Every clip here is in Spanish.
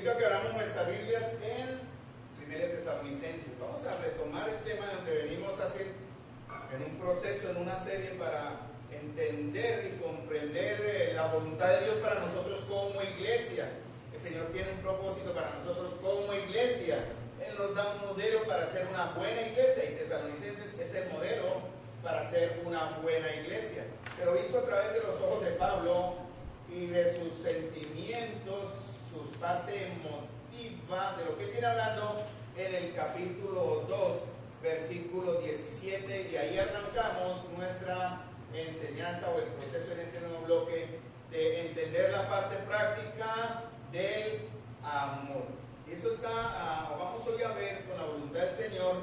invito a que abramos nuestras Biblias en 1 Tesalonicenses. Vamos a retomar el tema donde venimos en un proceso, en una serie para entender y comprender la voluntad de Dios para nosotros como iglesia. El Señor tiene un propósito para nosotros como iglesia. Él nos da un modelo para ser una buena iglesia y Tesalonicenses es el modelo para ser una buena iglesia. Pero visto a través de los ojos de Pablo y de sus sentimientos, su parte emotiva, de lo que él viene hablando en el capítulo 2, versículo 17, y ahí arrancamos nuestra enseñanza o el proceso en este nuevo bloque de entender la parte práctica del amor. Y eso está, vamos hoy a ver con la voluntad del Señor,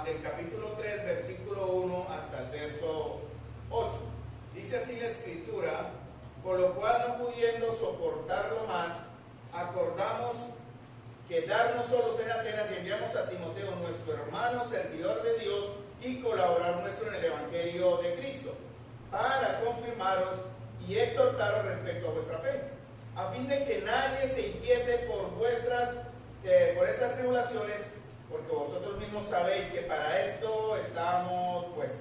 del capítulo 3, versículo 1 hasta el verso 8. Dice así la Escritura: por lo cual, no pudiendo soportarlo más, acordamos quedarnos solos en Atenas y enviamos a Timoteo, nuestro hermano, servidor de Dios y colaborador nuestro en el Evangelio de Cristo, para confirmaros y exhortaros respecto a vuestra fe, a fin de que nadie se inquiete por estas tribulaciones, porque vosotros mismos sabéis que para esto estamos puestos.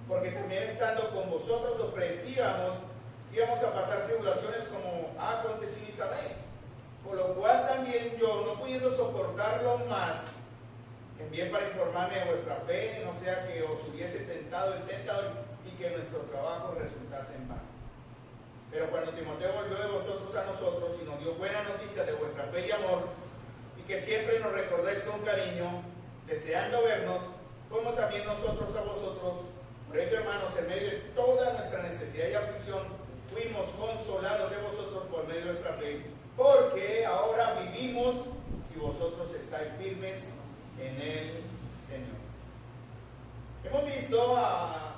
Porque también estando con vosotros os predecíamos que íbamos a pasar tribulaciones como ha acontecido y sabéis. Por lo cual también yo, no pudiendo soportarlo más, envié para informarme de vuestra fe, no sea que os hubiese tentado el tentador y que nuestro trabajo resultase en vano. Pero cuando Timoteo volvió de vosotros a nosotros y nos dio buena noticia de vuestra fe y amor, y que siempre nos recordáis con cariño, deseando vernos, como también nosotros a vosotros. Por ello, hermanos, en medio de toda nuestra necesidad y aflicción, fuimos consolados de vosotros por medio de vuestra fe, porque ahora vivimos si vosotros estáis firmes en el Señor. Hemos visto a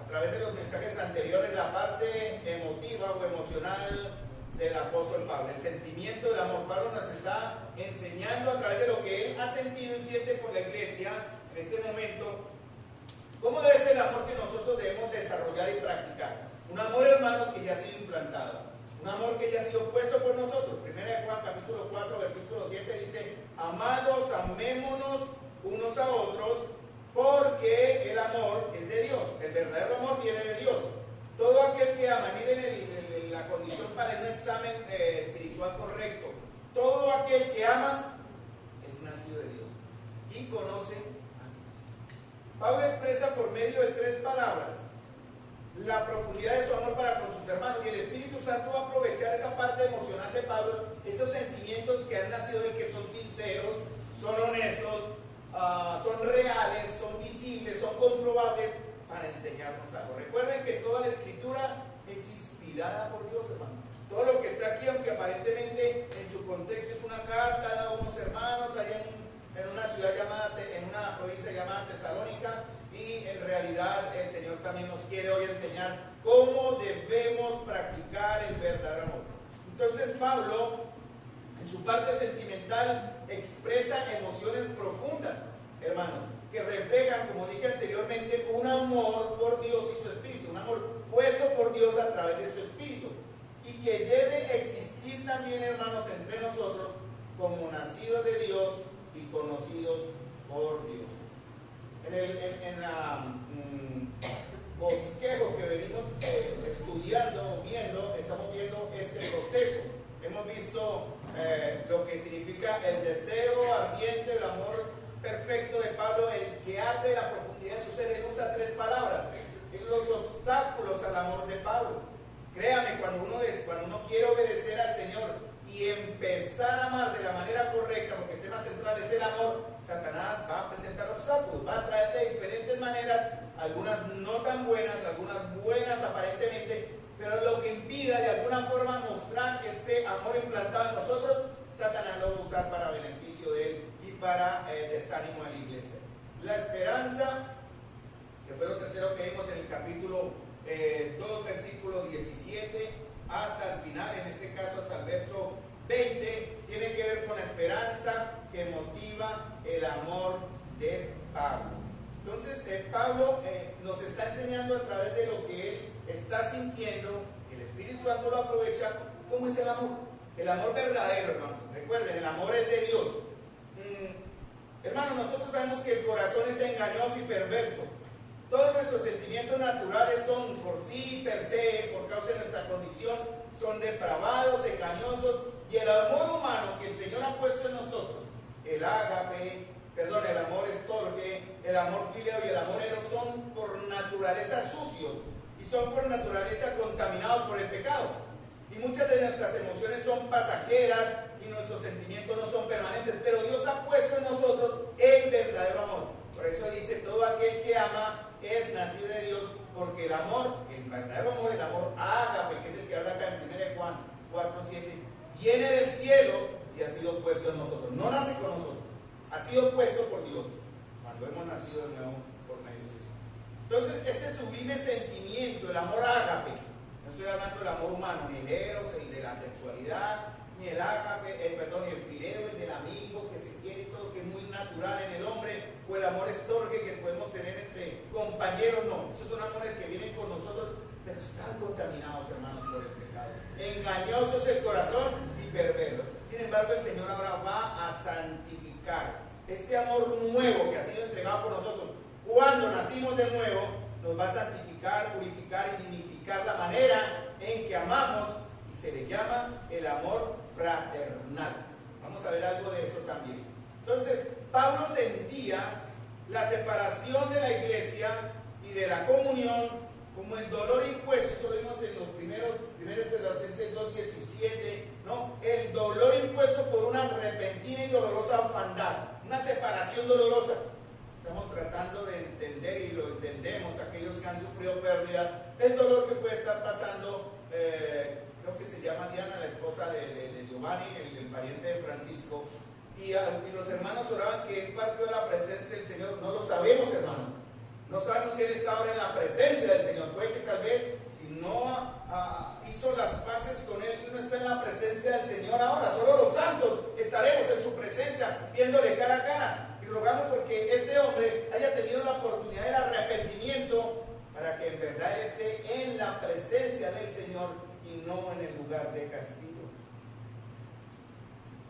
través de los mensajes anteriores la parte emotiva o emocional del apóstol Pablo, el sentimiento del amor. Pablo nos está enseñando a través de lo que él ha sentido y siente por la iglesia en este momento, cómo debe ser el amor que nosotros debemos desarrollar y practicar. Un amor, hermanos, que ya ha sido implantado, un amor que ya ha sido puesto por nosotros. 1 Juan capítulo 4, versículo 7 dice: amados, amémonos unos a otros, porque el amor es de Dios. El verdadero amor viene de Dios. Todo aquel que ama, miren la condición para un examen espiritual correcto. Todo aquel que ama es nacido de Dios y conoce a Dios. Pablo expresa por medio de 3 palabras la profundidad de su amor para con sus hermanos, y el Espíritu Santo va a aprovechar esa parte emocional de Pablo, esos sentimientos que han nacido de que son sinceros, son honestos, son reales, son visibles, son comprobables, para enseñarnos algo. Recuerden que toda la Escritura es inspirada por Dios, hermano. Todo lo que está aquí, aunque aparentemente en su contexto es una carta a unos hermanos allá en una ciudad llamada, en una provincia llamada Tesalónica, y en realidad el Señor también nos quiere hoy enseñar cómo debemos practicar el verdadero amor. Entonces Pablo, en su parte sentimental, expresa emociones profundas, hermano, que reflejan, como dije anteriormente, un amor por Dios y su Espíritu, un amor puesto por Dios a través de su Espíritu, y que debe existir también, hermanos, entre nosotros como nacidos de Dios y conocidos por Dios. En el bosquejo que venimos estudiando, estamos viendo este proceso. Hemos visto lo que significa el deseo ardiente, el amor perfecto de Pablo, el que arde la profundidad de su ser. Él usa 3 palabras: los obstáculos al amor de Pablo. Créame, cuando uno quiere obedecer al Señor y empezar a amar de la manera correcta, porque el tema central es el amor, Satanás va a presentar obstáculos, va a traer de diferentes maneras, algunas no tan buenas, algunas buenas aparentemente, pero lo que impida de alguna forma mostrar ese amor implantado en nosotros, Satanás lo va a usar para beneficio de él y para desánimo a la iglesia. La esperanza, que fue lo tercero que vimos en el capítulo 2, versículo 17 hasta el final, en este caso hasta el verso 20, tiene que ver con la esperanza que motiva el amor de Pablo. Entonces Pablo nos está enseñando a través de lo que él está sintiendo, el Espíritu Santo lo aprovecha, cómo es el amor. El amor verdadero, hermanos. Recuerden, el amor es de Dios. Hermanos, nosotros sabemos que el corazón es engañoso y perverso. Todos nuestros sentimientos naturales son por sí, per se, por causa de nuestra condición, son depravados, engañosos. Y el amor humano que el Señor ha puesto en nosotros, el ágape, el amor estorge, el amor fileo y el amor eros son por naturaleza sucios y son por naturaleza contaminados por el pecado. Y muchas de nuestras emociones son pasajeras y nuestros sentimientos no son permanentes, pero Dios ha puesto en nosotros el verdadero amor. Por eso dice, todo aquel que ama es nacido de Dios, porque el amor, el verdadero amor, el amor ágape, que es el que habla acá en 1 Juan 4:7, viene del cielo y ha sido puesto en nosotros. No nace con nosotros, ha sido puesto por Dios cuando hemos nacido de nuevo por medio de Jesús. Entonces, este sublime sentimiento, el amor ágape, no estoy hablando del amor humano, ni el eros, el de la sexualidad, ni el ágape, ni el fileo, el del amigo que se quiere y todo, que es muy natural en el hombre, o el amor estorge que podemos tener entre compañeros, no. Esos son amores que vienen con nosotros, pero están contaminados, hermanos, por el pecado. Engañoso es el corazón y perverso. Sin embargo, el Señor ahora va a santificar este amor nuevo que ha sido entregado por nosotros. Cuando nacimos de nuevo, nos va a santificar, purificar y dignificar la manera en que amamos, y se le llama el amor fraternal. Vamos a ver algo de eso también. Entonces, Pablo sentía la separación de la iglesia y de la comunión como el dolor impuesto. Eso lo vimos en los primeros Tesalonicenses 2:17, ¿no? El dolor impuesto por una repentina y dolorosa orfandad, una separación dolorosa. Estamos tratando de entender, y lo entendemos, aquellos que han sufrido pérdida, el dolor que puede estar pasando. Creo que se llama Diana, la esposa de Giovanni, el pariente de Francisco, y los hermanos oraban que él partió de la presencia del Señor. No lo sabemos, hermano. No sabemos si él está ahora en la presencia del Señor. Puede que tal vez, si no hizo las paces con él, no está en la presencia del Señor ahora. Solo los santos estaremos en su presencia, viéndole cara a cara. Y rogamos porque este hombre haya tenido la oportunidad del arrepentimiento, para que en verdad esté en la presencia del Señor y no en el lugar de castigo.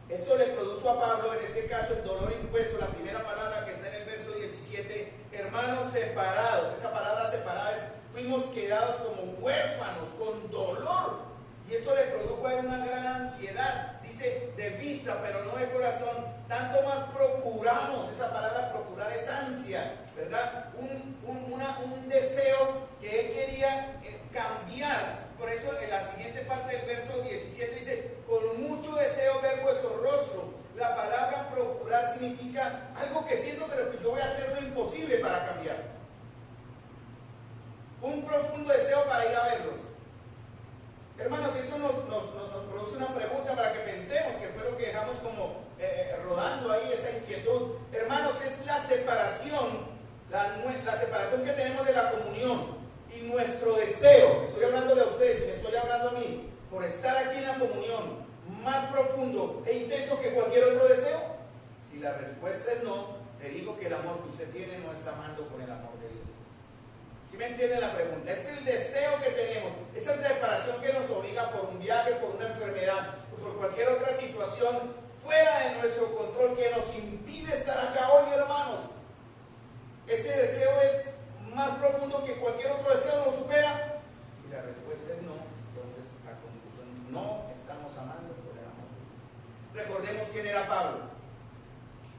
Esto le produjo a Pablo, en este caso, el dolor impuesto. La primera palabra que está en el verso 17, hermanos separados. Esa palabra separada es, fuimos quedados como huérfanos, con dolor. Y esto le produjo a él una gran ansiedad. Dice, de vista, pero no de corazón. Tanto más procuramos. Esa palabra procurar es ansia, ¿verdad? Un deseo que él quería cambiar. Por eso en la siguiente parte del verso 17 dice, con mucho deseo ver vuestro rostro. La palabra procurar significa algo que siento, pero que yo voy a hacer lo imposible para cambiar. Un profundo deseo para ir a verlos. Hermanos, eso nos produce una pregunta para que pensemos, que fue lo que dejamos como rodando ahí, esa inquietud. Hermanos, es la separación, la separación que tenemos de la comunión. Y nuestro deseo, estoy hablándole a ustedes y me estoy hablando a mí, por estar aquí en la comunión, más profundo e intenso que cualquier otro deseo. Si la respuesta es no, le digo que el amor que usted tiene no está amando con el amor de Dios. ¿Sí me entiende la pregunta? Es el deseo que tenemos, esa separación que nos obliga por un viaje, por una enfermedad o por cualquier otra situación fuera de nuestro control que nos impide estar acá hoy, hermanos. Ese deseo es más profundo que cualquier otro deseo, ¿lo supera? Si la respuesta es no, entonces la conclusión, no estamos amando por el amor. Recordemos quién era Pablo.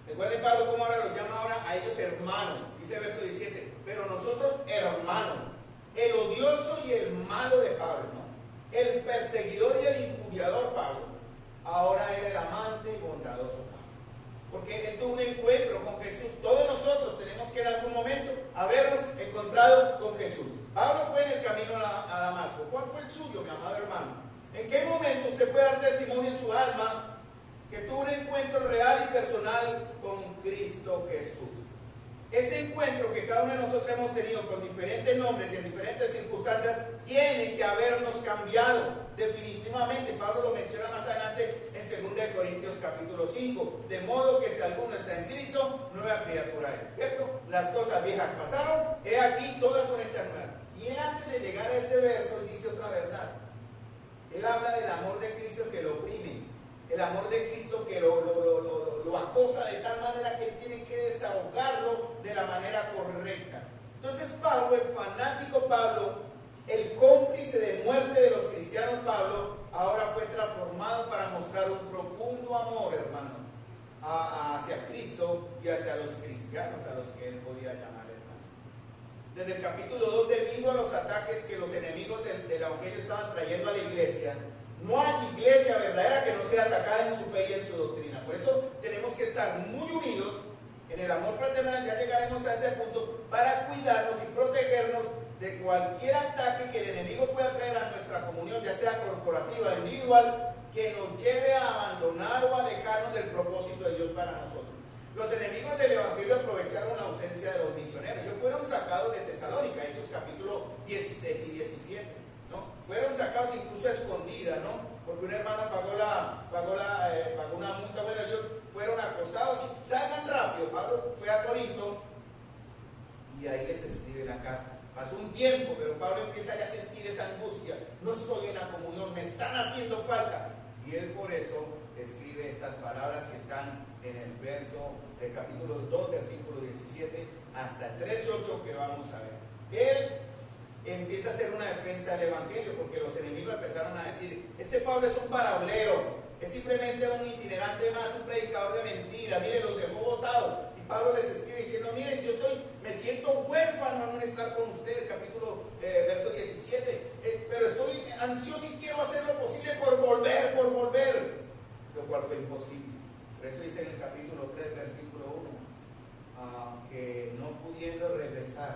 Recuerden Pablo cómo ahora los llama ahora a ellos hermanos. Dice el verso 17, pero nosotros hermanos, el odioso y el malo de Pablo, ¿no? El perseguidor y el injuriador Pablo, ahora era el amante y bondadoso Pablo. Porque él tuvo un encuentro con Jesús. Todos nosotros tenemos que en algún momento habernos encontrado con Jesús. Pablo fue en el camino a Damasco. ¿Cuál fue el suyo, mi amado hermano? ¿En qué momento usted puede dar testimonio en su alma que tuvo un encuentro real y personal con Cristo Jesús? Ese encuentro que cada uno de nosotros hemos tenido con diferentes nombres y en diferentes circunstancias tiene que habernos cambiado definitivamente. Pablo lo menciona más adelante en 2 Corintios capítulo 5. De modo que si alguno está en Cristo, nueva criatura es. ¿Cierto? Las cosas viejas pasaron, he aquí todas son hechas nuevas. Y él, antes de llegar a ese verso, él dice otra verdad. Él habla del amor de Cristo que lo oprime. el amor de Cristo que lo acosa de tal manera que él tiene que desahogarlo de la manera correcta. Entonces Pablo, el fanático Pablo, el cómplice de muerte de los cristianos Pablo, ahora fue transformado para mostrar un profundo amor, hermanos, hacia Cristo y hacia los cristianos a los que él podía llamar hermanos. Desde el capítulo 2, debido a los ataques que los enemigos del Evangelio estaban trayendo a la iglesia, no hay iglesia verdadera que no sea atacada en su fe y en su doctrina. Por eso tenemos que estar muy unidos en el amor fraternal, ya llegaremos a ese punto, para cuidarnos y protegernos de cualquier ataque que el enemigo pueda traer a nuestra comunión, ya sea corporativa o individual, que nos lleve a abandonar o alejarnos del propósito de Dios para nosotros. Los enemigos del Evangelio aprovecharon la ausencia de los misioneros. Ellos fueron sacados de Tesalónica, Hechos capítulo 16 y 17. ¿no? Fueron sacados incluso a escondidas, ¿no? Porque un hermano pagó una multa. Bueno, ellos fueron acosados y salgan rápido. Pablo fue a Corinto y ahí les escribe la carta. Pasó un tiempo, pero Pablo empieza ya a sentir esa angustia. No estoy en la comunión, me están haciendo falta. Y él por eso escribe estas palabras que están en el verso del capítulo 2, versículo 17, hasta el 13:8 que vamos a ver. Él empieza a hacer una defensa del Evangelio, porque los enemigos empezaron a decir, este Pablo es un paraulero, es simplemente un itinerante más, un predicador de mentiras, miren, los dejó botados. Y Pablo les escribe diciendo, miren, me siento huérfano al no estar con ustedes, verso 17, pero estoy ansioso y quiero hacer lo posible por volver, lo cual fue imposible. Por eso dice en el capítulo 3, versículo 1, que no pudiendo regresar,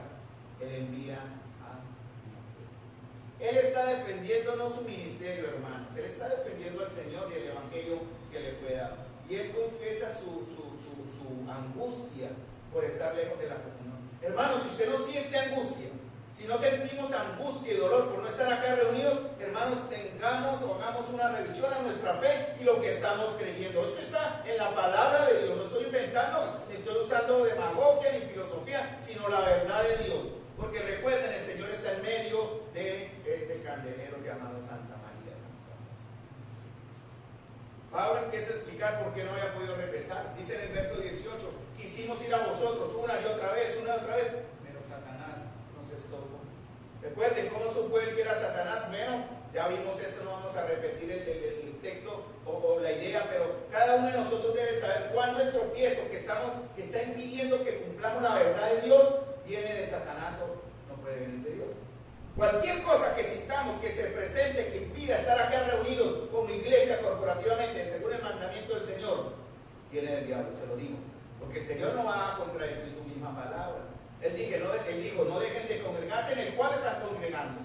él envía a Timoteo. Él está defendiendo no su ministerio, hermanos, él está defendiendo al Señor y el Evangelio que le fue dado. Y él confiesa su angustia por estar lejos de la comunión. Hermanos, si usted no siente angustia, si no sentimos angustia y dolor por no estar acá reunidos, hermanos, hagamos una revisión a nuestra fe y lo que estamos creyendo. Esto está en la palabra de Dios, no estoy inventando, ni estoy usando demagogia ni filosofía, sino la verdad de Dios. Porque recuerden, el Señor está en medio de este candelero llamado Santa María. Pablo empieza a explicar por qué no había podido regresar. Dice en el verso 18, quisimos ir a vosotros una y otra vez, pero Satanás nos estorbó. Recuerden cómo supo él que era Satanás. Bueno, ya vimos eso, no vamos a repetir el texto o la idea, pero cada uno de nosotros debe saber cuándo el tropiezo que está impidiendo que cumplamos la verdad de Dios viene de Satanás o no puede venir de Dios. Cualquier cosa que sintamos que se presente, que impida estar acá reunidos como iglesia corporativamente, según el mandamiento del Señor, viene del diablo, se lo digo. Porque el Señor no va a contradecir su misma palabra. Él dijo, no dejen de congregarse en el cual están congregando.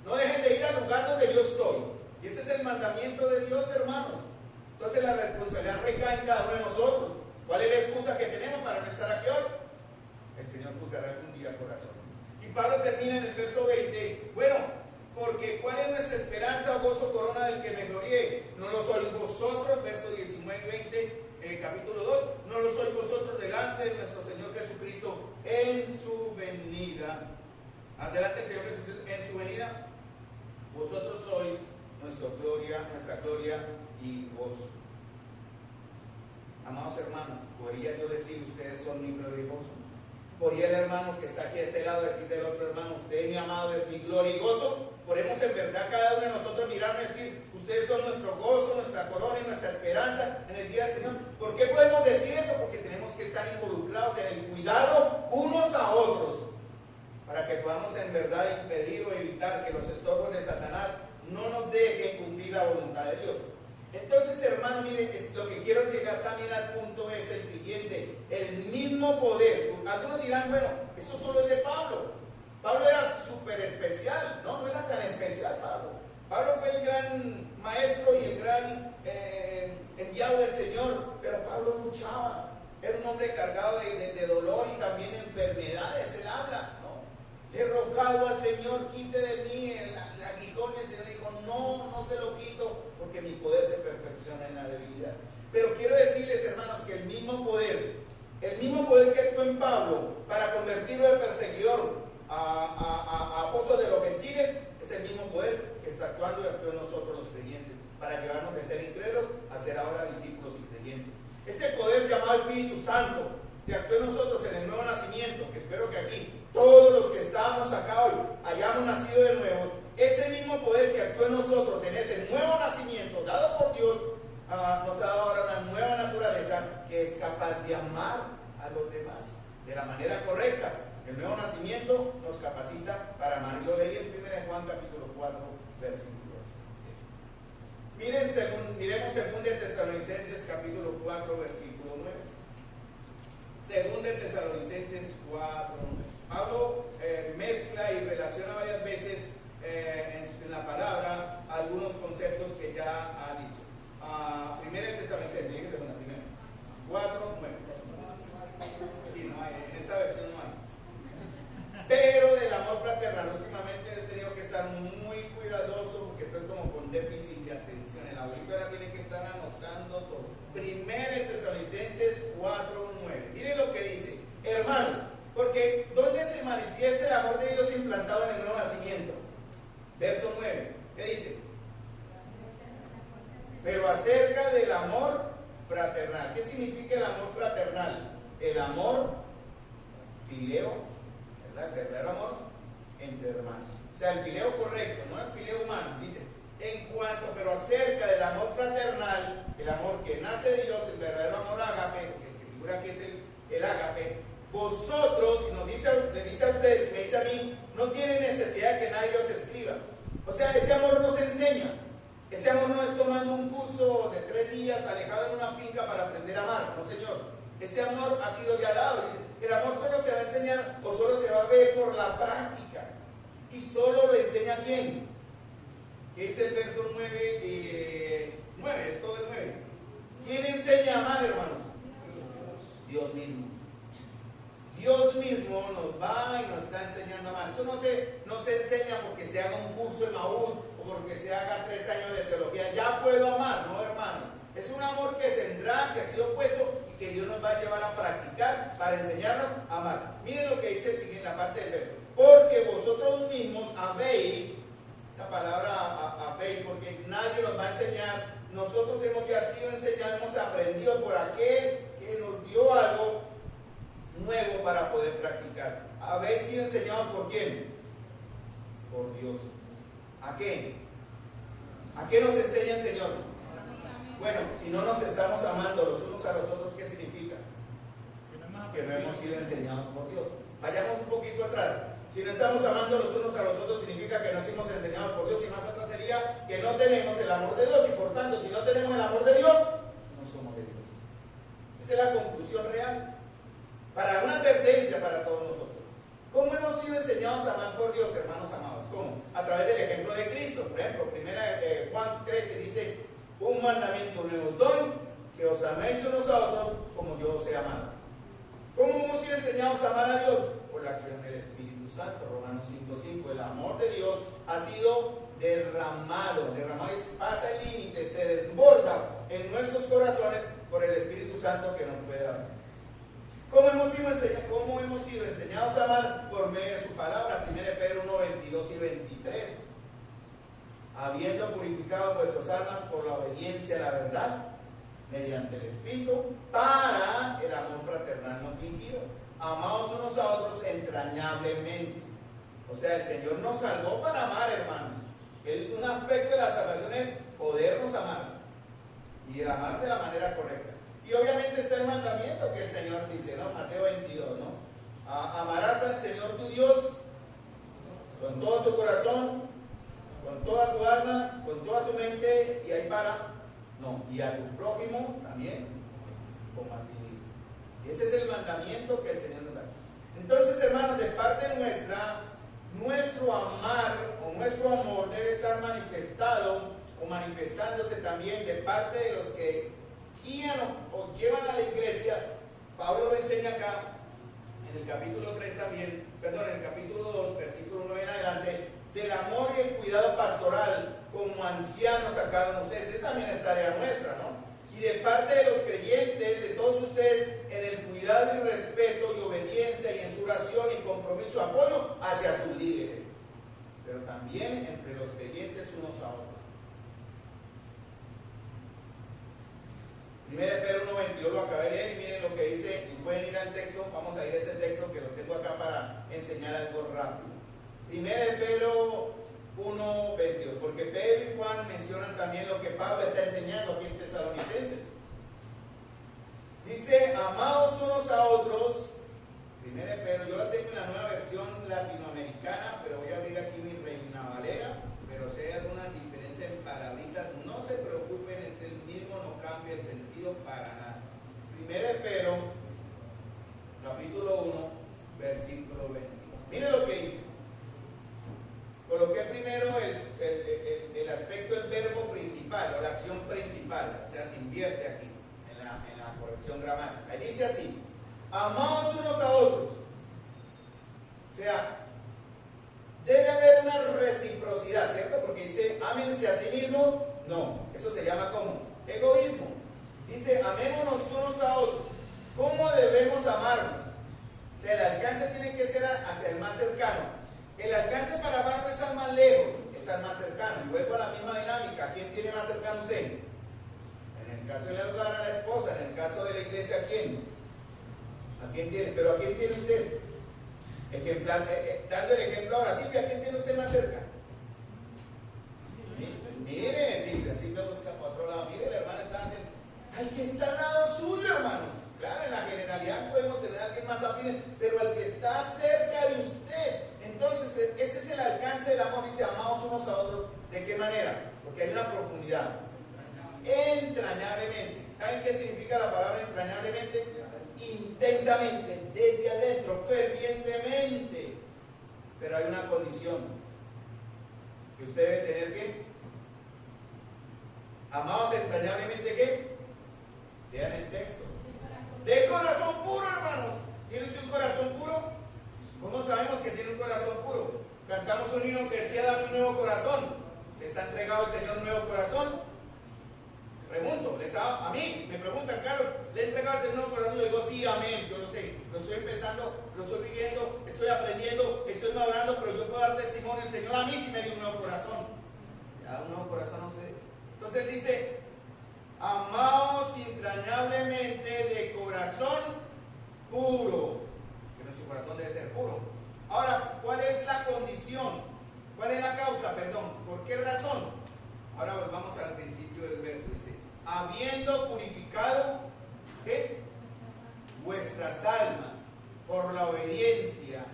No dejen de ir al lugar donde yo estoy. Y ese es el mandamiento de Dios, hermanos. Entonces la responsabilidad recae en cada uno de nosotros. ¿Cuál es la excusa que tenemos para no estar aquí hoy? El Señor juzgará algún día el corazón. Y Pablo termina en el verso 20. Bueno, porque ¿cuál es nuestra esperanza o gozo corona del que me glorié? No lo sois vosotros, versos 19 y 20. Capítulo 2, no lo sois vosotros delante de nuestro Señor Jesucristo en su venida. Adelante el Señor Jesucristo en su venida. Vosotros sois nuestra gloria y gozo. Amados hermanos, podría yo decir, ustedes son mi gloria y gozo. Podría el hermano que está aquí a este lado decir del otro hermano, usted mi amado es mi gloria y gozo. Podemos en verdad cada uno de nosotros mirarnos y decir, ustedes son nuestro gozo, nuestra corona y nuestra esperanza en el día del Señor. ¿Por qué podemos decir eso? Porque tenemos que estar involucrados en el cuidado unos a otros, para que podamos en verdad impedir o evitar que los estorbos de Satanás no nos dejen cumplir la voluntad de Dios. Entonces, hermano, miren, lo que quiero llegar también al punto es el siguiente: el mismo poder. Algunos dirán, bueno, eso solo es de Pablo. Pablo era súper especial. No era tan especial Pablo. Pablo fue el gran maestro y el gran enviado del Señor, pero Pablo luchaba. Era un hombre cargado de dolor y también de enfermedades. Él habla, ¿no? Le he rogado al Señor, quite de mí el aguijón, y el Señor dijo, no se lo quito, porque mi poder se perfecciona en la debilidad. Pero quiero decirles, hermanos, que el mismo poder que actuó en Pablo para convertirlo de perseguidor a apóstol de los gentiles, es el mismo poder que está actuando y actúa en nosotros los creyentes, para llevarnos de ser incrédulos a ser ahora nos ha dado ahora una nueva naturaleza que es capaz de amar a los demás de la manera correcta. El nuevo nacimiento nos capacita para amar. Y lo leí en 1 Juan capítulo 4, versículo 6. Miremos 2 Tesalonicenses capítulo 4, versículo 9. 2 Tesalonicenses 4, 9. Pablo mezcla y relaciona varias veces en la palabra algunos conceptos que ya ha dicho. 1 Tesalonicenses, dígase una primera. 4, 9. Sí, no hay, en esta versión no hay. Pero del amor fraternal, últimamente he tenido que estar muy cuidadoso porque estoy como con déficit de atención. El abuelito ahora tiene que estar anotando todo. 1 Tesalonicenses 4, 9. Miren lo que dice, hermano, porque ¿dónde se manifiesta el amor de Dios implantado en el nuevo nacimiento? Verso 9, ¿qué dice? Pero acerca del amor fraternal. ¿Qué significa el amor fraternal? El amor fileo, ¿verdad? El verdadero amor entre hermanos. O sea, el fileo correcto, no el fileo humano. Dice, en cuanto, pero acerca del amor fraternal, el amor que nace de Dios, el verdadero amor ágape, que figura que es el ágape, vosotros, y le dice a ustedes, me dice a mí, no tienen necesidad de que nadie os escriba. O sea, ese amor no se enseña. Ese amor no es tomando un curso de 3 días alejado en una finca para aprender a amar. No, señor. Ese amor ha sido ya dado. Dice, el amor solo se va a enseñar o solo se va a ver por la práctica. ¿Y solo lo enseña quién? ¿Qué dice el verso 9? 9, es todo el 9. ¿Quién enseña a amar, hermanos? Dios mismo. Dios mismo nos va y nos está enseñando a amar. Eso no se enseña porque se haga un curso de Maús o porque se haga 3 años de teología. Ya puedo amar, no, hermano. Es un amor que tendrá, que ha sido puesto y que Dios nos va a llevar a practicar para enseñarnos a amar. Miren lo que dice el siguiente, la parte del verso. Porque vosotros mismos habéis, la palabra habéis, porque nadie nos va a enseñar. Nosotros hemos ya sido enseñados, hemos aprendido por aquel que nos dio algo nuevo para poder practicar. ¿Habéis sido enseñados por quién? Por Dios. ¿A qué? ¿A qué nos enseña el Señor? Bueno, si no nos estamos amando los unos a los otros, ¿qué significa? Que no hemos sido enseñados por Dios. Vayamos un poquito atrás. Si no estamos amando los unos a los otros, significa que no hemos enseñados por Dios, y más atrás sería que no tenemos el amor de Dios, y por tanto, si no tenemos el amor de Dios, no somos de Dios. Esa es la conclusión real. Para una advertencia para todos nosotros. ¿Cómo hemos sido enseñados a amar por Dios, hermanos amados? ¿Cómo? A través del ejemplo de Cristo. Por ejemplo, Juan 13 dice, un mandamiento nuevo os doy, que os améis unos a otros como yo os he amado. ¿Cómo hemos sido enseñados a amar a Dios? Por la acción del Espíritu Santo. Romanos 5:5. El amor de Dios ha sido derramado pasa el límite, se desborda en nuestros corazones por el Espíritu Santo que nos puede dar. ¿Cómo hemos sido enseñados a amar? Por medio de su palabra. 1 Pedro 1, 22 y 23. Habiendo purificado vuestras almas por la obediencia a la verdad, mediante el Espíritu, para el amor fraternal no fingido. Amaos unos a otros entrañablemente. O sea, el Señor nos salvó para amar, hermanos. Un aspecto de la salvación es podernos amar. Y el amar de la manera correcta. Y obviamente está el mandamiento que el Señor dice, ¿no? Mateo 22, ¿no? Amarás al Señor tu Dios con todo tu corazón, con toda tu alma, con toda tu mente, y ahí y a tu prójimo también, como a ti mismo. Ese es el mandamiento que el Señor nos da. Entonces, hermanos, de parte nuestra, nuestro amar o nuestro amor debe estar manifestado o manifestándose también de parte de los que guían o llevan a la iglesia. Pablo lo enseña acá en el capítulo 3 también, en el capítulo 2, versículo 9 en adelante, del amor y el cuidado pastoral como ancianos a cada uno de ustedes. Esa también es tarea nuestra, ¿no? Y de parte de los creyentes, de todos ustedes, en el cuidado y respeto y obediencia y en su oración y compromiso, apoyo hacia sus líderes, pero también entre los creyentes unos a otros. 1 Pedro 1:22 lo acabé de leer y miren lo que dice, y pueden ir al texto, vamos a ir a ese texto que lo tengo acá para enseñar algo rápido. 1 Pedro 1:22, porque Pedro y Juan mencionan también lo que Pablo está enseñando aquí en Tesalonicenses. unos a otros. Primero Pedro, yo la tengo en la nueva versión latinoamericana, pero voy a abrir aquí mi Reina Valera, pero si hay alguna diferencia en palabritas, no se preocupen, es el mismo, no cambia el sentido para nada. Primero Pedro, capítulo 1, versículo 20. Mire lo que dice. Coloqué primero el aspecto del verbo principal o la acción principal, o sea, se invierte aquí en la corrección gramática. Ahí dice así: amaos unos a otros. O sea, debe haber una reciprocidad, ¿cierto? Porque dice, ámense a sí mismos. No, eso se llama como egoísmo. Dice, amémonos unos a otros. ¿Cómo debemos amarnos? O sea, el alcance tiene que ser hacia el más cercano. El alcance para amar no es al más lejos, es al más cercano. Y vuelvo a la misma dinámica. ¿Quién tiene más cercano usted? En el caso del hogar, a la esposa. En el caso de la iglesia, ¿a quién? ¿A quién tiene? ¿Pero a quién tiene usted? Ejemplar, dando el ejemplo ahora, Silvia, ¿a quién tiene usted más cerca? Mire, Silvia, Silvia busca para otro lado. Mire, la hermana está haciendo. Al que está al lado suyo, hermanos. Claro, en la generalidad podemos tener a alguien más afín, pero al que está cerca de usted. Entonces, ese es el alcance del amor. Dice, amaos unos a otros. ¿De qué manera? Porque hay una profundidad. Entrañablemente. ¿Saben qué significa la palabra entrañablemente? Intensamente, desde adentro, fervientemente. Pero hay una condición que usted debe tener que amados entrañablemente. ¿Qué? Vean el texto. De corazón puro, hermanos. ¿Tiene usted un corazón puro? ¿Cómo sabemos que tiene un corazón puro? Cantamos un himno que decía, dame un nuevo corazón. ¿Les ha entregado el Señor un nuevo corazón? Pregunto, a mí me preguntan, Carlos, ¿le he entregado al Señor un nuevo corazón? Yo digo, sí, amén, yo lo sé, lo estoy empezando, lo estoy viviendo, estoy aprendiendo, estoy madurando, pero yo puedo dar testimonio, el Señor a mí sí me dio un nuevo corazón. ¿Le da un nuevo corazón a ustedes? Entonces dice, amaos entrañablemente de corazón puro, que nuestro corazón debe ser puro. Ahora, ¿cuál es la condición? ¿Cuál es la causa? Perdón, ¿por qué razón? Ahora volvamos al principio del verso. Dice, habiendo purificado, ¿qué? Vuestras almas por la obediencia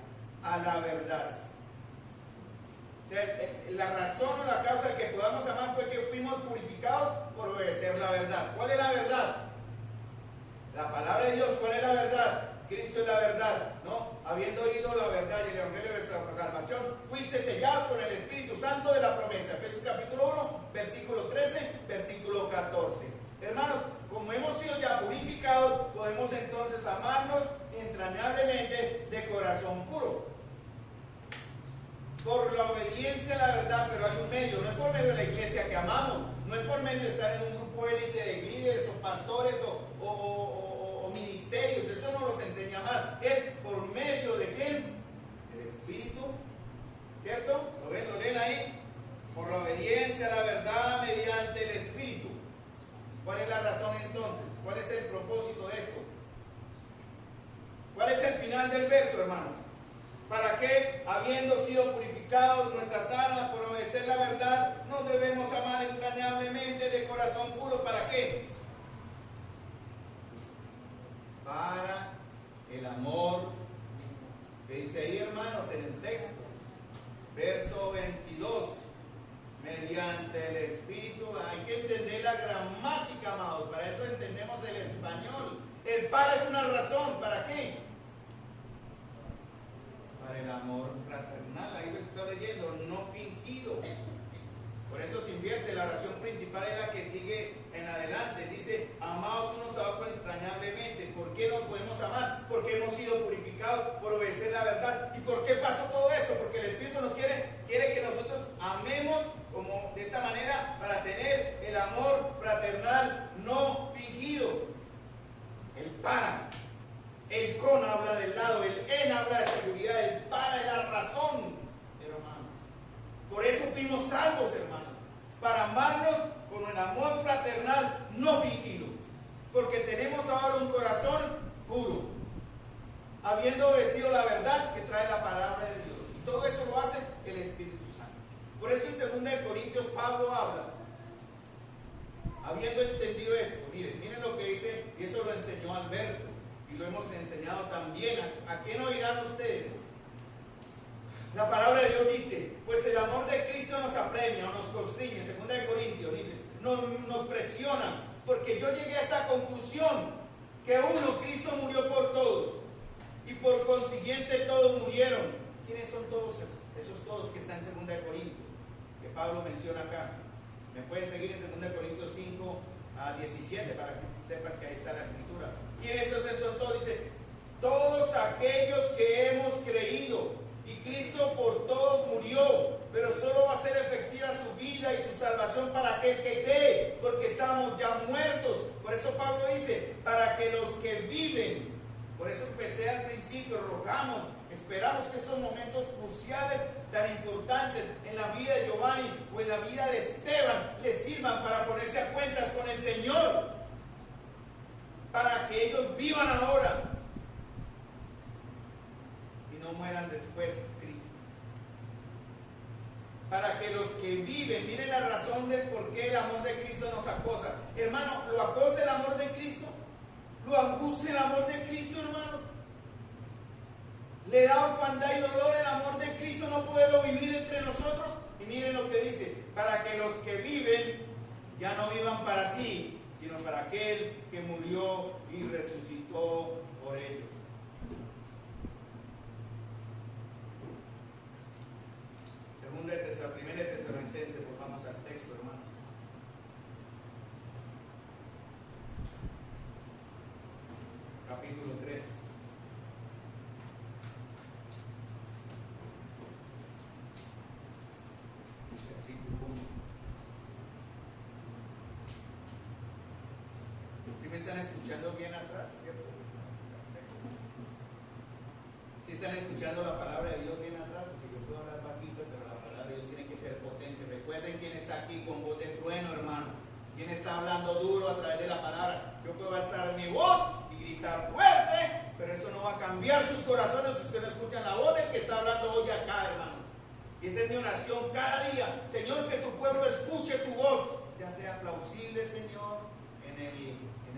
a la verdad. O sea, la razón o la causa de que podamos amar fue que fuimos purificados por obedecer la verdad. ¿Cuál es la verdad? La palabra de Dios. ¿Cuál es la verdad? Cristo es la verdad, ¿no? Habiendo oído la verdad y el evangelio de nuestra salvación, fuiste sellados con el Espíritu Santo de la promesa. Efesios capítulo 1, versículo 13, versículo 14. Hermanos, como hemos sido ya purificados, podemos entonces amarnos entrañablemente de corazón puro. Por la obediencia a la verdad, pero hay un medio, no es por medio de la iglesia que amamos, no es por medio de estar en un grupo élite de líderes o pastores o ministerios, eso no nos enseña a amar, es por medio de quién, el Espíritu, ¿cierto? ¿Lo ven ahí? Por la obediencia a la verdad mediante el Espíritu. ¿Cuál es la razón entonces? ¿Cuál es el propósito de esto? ¿Cuál es el final del verso, hermanos? ¿Para qué, habiendo sido purificados nuestras almas por obedecer la verdad, nos debemos amar entrañablemente de corazón puro? ¿Para qué? Para el amor, que dice ahí, hermanos, en el texto, verso 22, mediante el Espíritu. Hay que entender la gramática, amados, para eso entendemos el español. El para es una razón, ¿para qué? Para el amor fraternal, ahí lo está leyendo, no fingido. Por eso se invierte, la oración principal es la que sigue en adelante. Dice, amados unos a otros entrañablemente. ¿Por qué nos podemos amar? Porque hemos sido purificados por obedecer la verdad. ¿Y por qué pasó todo eso? Porque el Espíritu nos quiere que nosotros amemos como de esta manera para tener el amor fraternal no fingido. El para. El con habla del lado, el en habla de seguridad, el para es la razón, hermanos. Por eso fuimos salvos, hermanos, para amarnos con el amor fraternal no fingido, porque tenemos ahora un corazón puro, habiendo obedecido la verdad que trae la palabra de Dios. Y todo eso lo hace el Espíritu Santo. Por eso en 2 Corintios Pablo habla, habiendo entendido esto, miren lo que dice, y eso lo enseñó Alberto. y lo hemos enseñado también. ¿A qué no irán ustedes? La palabra de Dios dice, pues el amor de Cristo nos apremia o nos constriñe, 2 Corintios dice, nos presiona, porque yo llegué a esta conclusión, que uno, Cristo murió por todos, y por consiguiente todos murieron. ¿Quiénes son todos esos todos que están en 2 Corintios? Que Pablo menciona acá. Me pueden seguir en 2 Corintios 5 a 17 para que sepan que ahí está la escritura. ¿Quiénes son esos todos? Dice, todos aquellos que hemos creído. Y Cristo por todos murió, pero solo va a ser efectiva su vida y su salvación para aquel que cree, porque estamos ya muertos. Por eso Pablo dice, para que los que viven, por eso empecé al principio, rogamos, esperamos que estos momentos cruciales tan importantes en la vida de Giovanni o en la vida de Esteban les sirvan para ponerse a cuentas con el Señor, para que ellos vivan ahora no mueran después, Cristo. Para que los que viven, miren la razón del por qué el amor de Cristo nos acosa. Hermano, ¿lo acosa el amor de Cristo? ¿Lo angustia el amor de Cristo, hermano? ¿Le da orfandad y dolor el amor de Cristo no poderlo vivir entre nosotros? Y miren lo que dice, para que los que viven ya no vivan para sí, sino para aquel que murió y resucitó por ellos. Primera de Tesalonicenses, volvamos al texto, hermanos. Capítulo 3. Versículo 1. ¿Sí me están escuchando bien atrás? ¿Cierto? Perfecto. ¿Sí están escuchando la palabra de Dios bien atrás? Porque yo puedo hablar bajito, pero la palabra de Dios tiene que ser potente. Recuerden quién está aquí con voz de trueno, hermano. Quién está hablando duro a través de la palabra. Yo puedo alzar mi voz y gritar fuerte, pero eso no va a cambiar sus corazones si ustedes no escuchan la voz del que está hablando hoy acá, hermano. Y esa es mi oración cada día. Señor, que tu pueblo escuche tu voz, ya sea plausible, Señor, en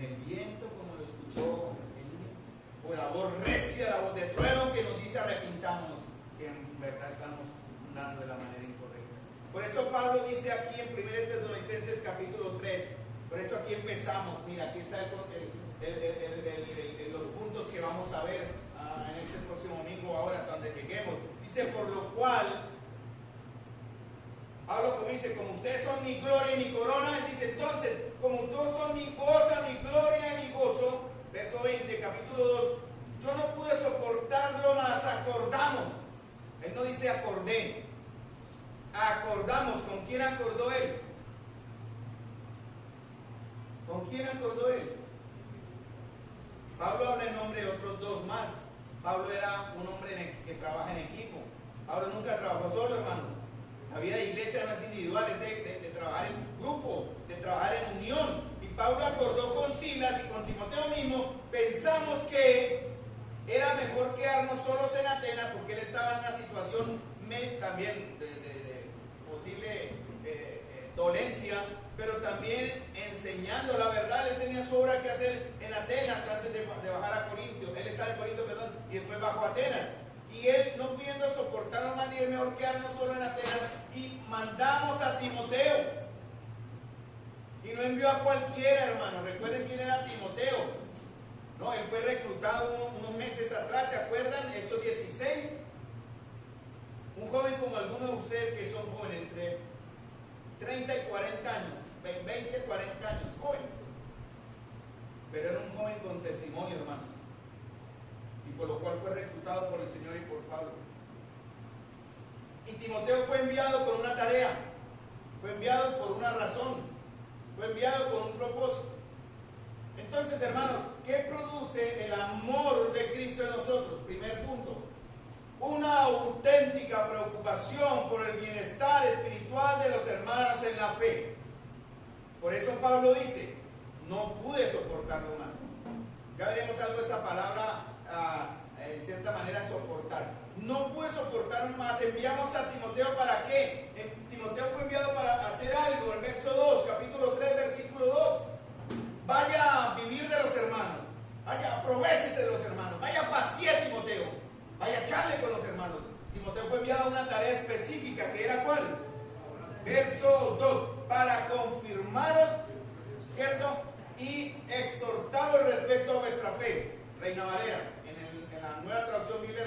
el viento como lo escuchó Elías, o la voz recia, la voz de trueno que nos dice arrepintámonos, si en verdad estamos andando de la manera incorrecta. Por eso Pablo dice aquí en 1 Tesalonicenses capítulo 3, por eso aquí empezamos, mira, aquí está los puntos que vamos a ver en este próximo domingo, ahora hasta donde lleguemos. Dice, por lo cual, Pablo dice, como ustedes son mi gloria y mi corona, él dice, entonces, como ustedes son mi cosa, mi gloria y mi gozo, verso 20, capítulo 2, yo no pude soportarlo más, acordamos. Él no dice acordé, acordamos. ¿Con quién acordó él? ¿Con quién acordó él? Pablo habla en nombre de otros dos más. Pablo era un hombre que trabaja en equipo. Pablo nunca trabajó solo, hermanos. La vida de iglesia no es individual, es de trabajar en grupo, de trabajar en unión. Y Pablo acordó con Silas y con Timoteo mismo. Pensamos que era mejor quedarnos solos en Atenas, porque él estaba en una situación también de posible dolencia, pero también enseñando la verdad. Él tenía su obra que hacer en Atenas antes de bajar a Corinto. Él estaba en Corinto, perdón, y después bajó a Atenas. Y él, no pudiendo soportarlo más, dijo, mejor quedarnos solo en Atenas, y mandamos a Timoteo. Y no envió a cualquiera, hermano. Recuerden quién era Timoteo. No, él fue reclutado unos meses atrás, ¿se acuerdan? Hechos 16. Un joven como algunos de ustedes que son jóvenes, entre 30 y 40 años, 20, 40 años, jóvenes. Pero era un joven con testimonio, hermanos. Y por lo cual fue reclutado por el Señor y por Pablo. Y Timoteo fue enviado con una tarea, fue enviado por una razón, fue enviado con un propósito. Entonces, hermanos, ¿qué produce el amor de Cristo en nosotros? Primer punto, una auténtica preocupación por el bienestar espiritual de los hermanos en la fe. Por eso Pablo dice, no pude soportarlo más. Ya veremos algo de esa palabra, en cierta manera, soportar. No pude soportarlo más. Enviamos a Timoteo, ¿para qué? Timoteo fue enviado para hacer algo. El verso 2, capítulo 3, versículo 2. Vaya a vivir de los hermanos. Vaya, aprovechese de los enviado a una tarea específica, que era ¿cuál? Verso 2, para confirmaros, ¿cierto? Y exhortaros respecto a vuestra fe. Reina Valera, en la nueva traducción Biblia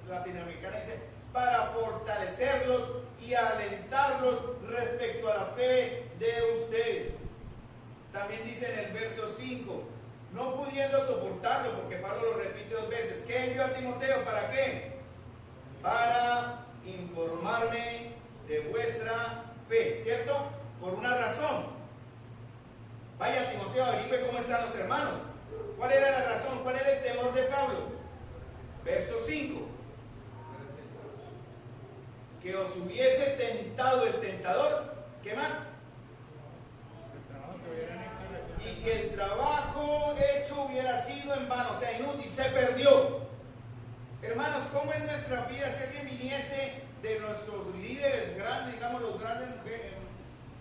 latinoamericana dice, para fortalecerlos y alentarlos respecto a la fe de ustedes. También dice en el verso 5, no pudiendo soportarlo, porque Pablo lo repite 2 veces, ¿qué envió a Timoteo? ¿Para qué? Para informarme de vuestra fe, ¿cierto? Por una razón. Vaya Timoteo, averigüe cómo están los hermanos. ¿Cuál era la razón? ¿Cuál era el temor de Pablo? Verso 5. Que os hubiese tentado el tentador. ¿Qué más? Y que el trabajo hecho hubiera sido en vano, o sea, inútil, se perdió. Hermanos, ¿cómo en nuestra vida si alguien viniese de nuestros líderes grandes, digamos los grandes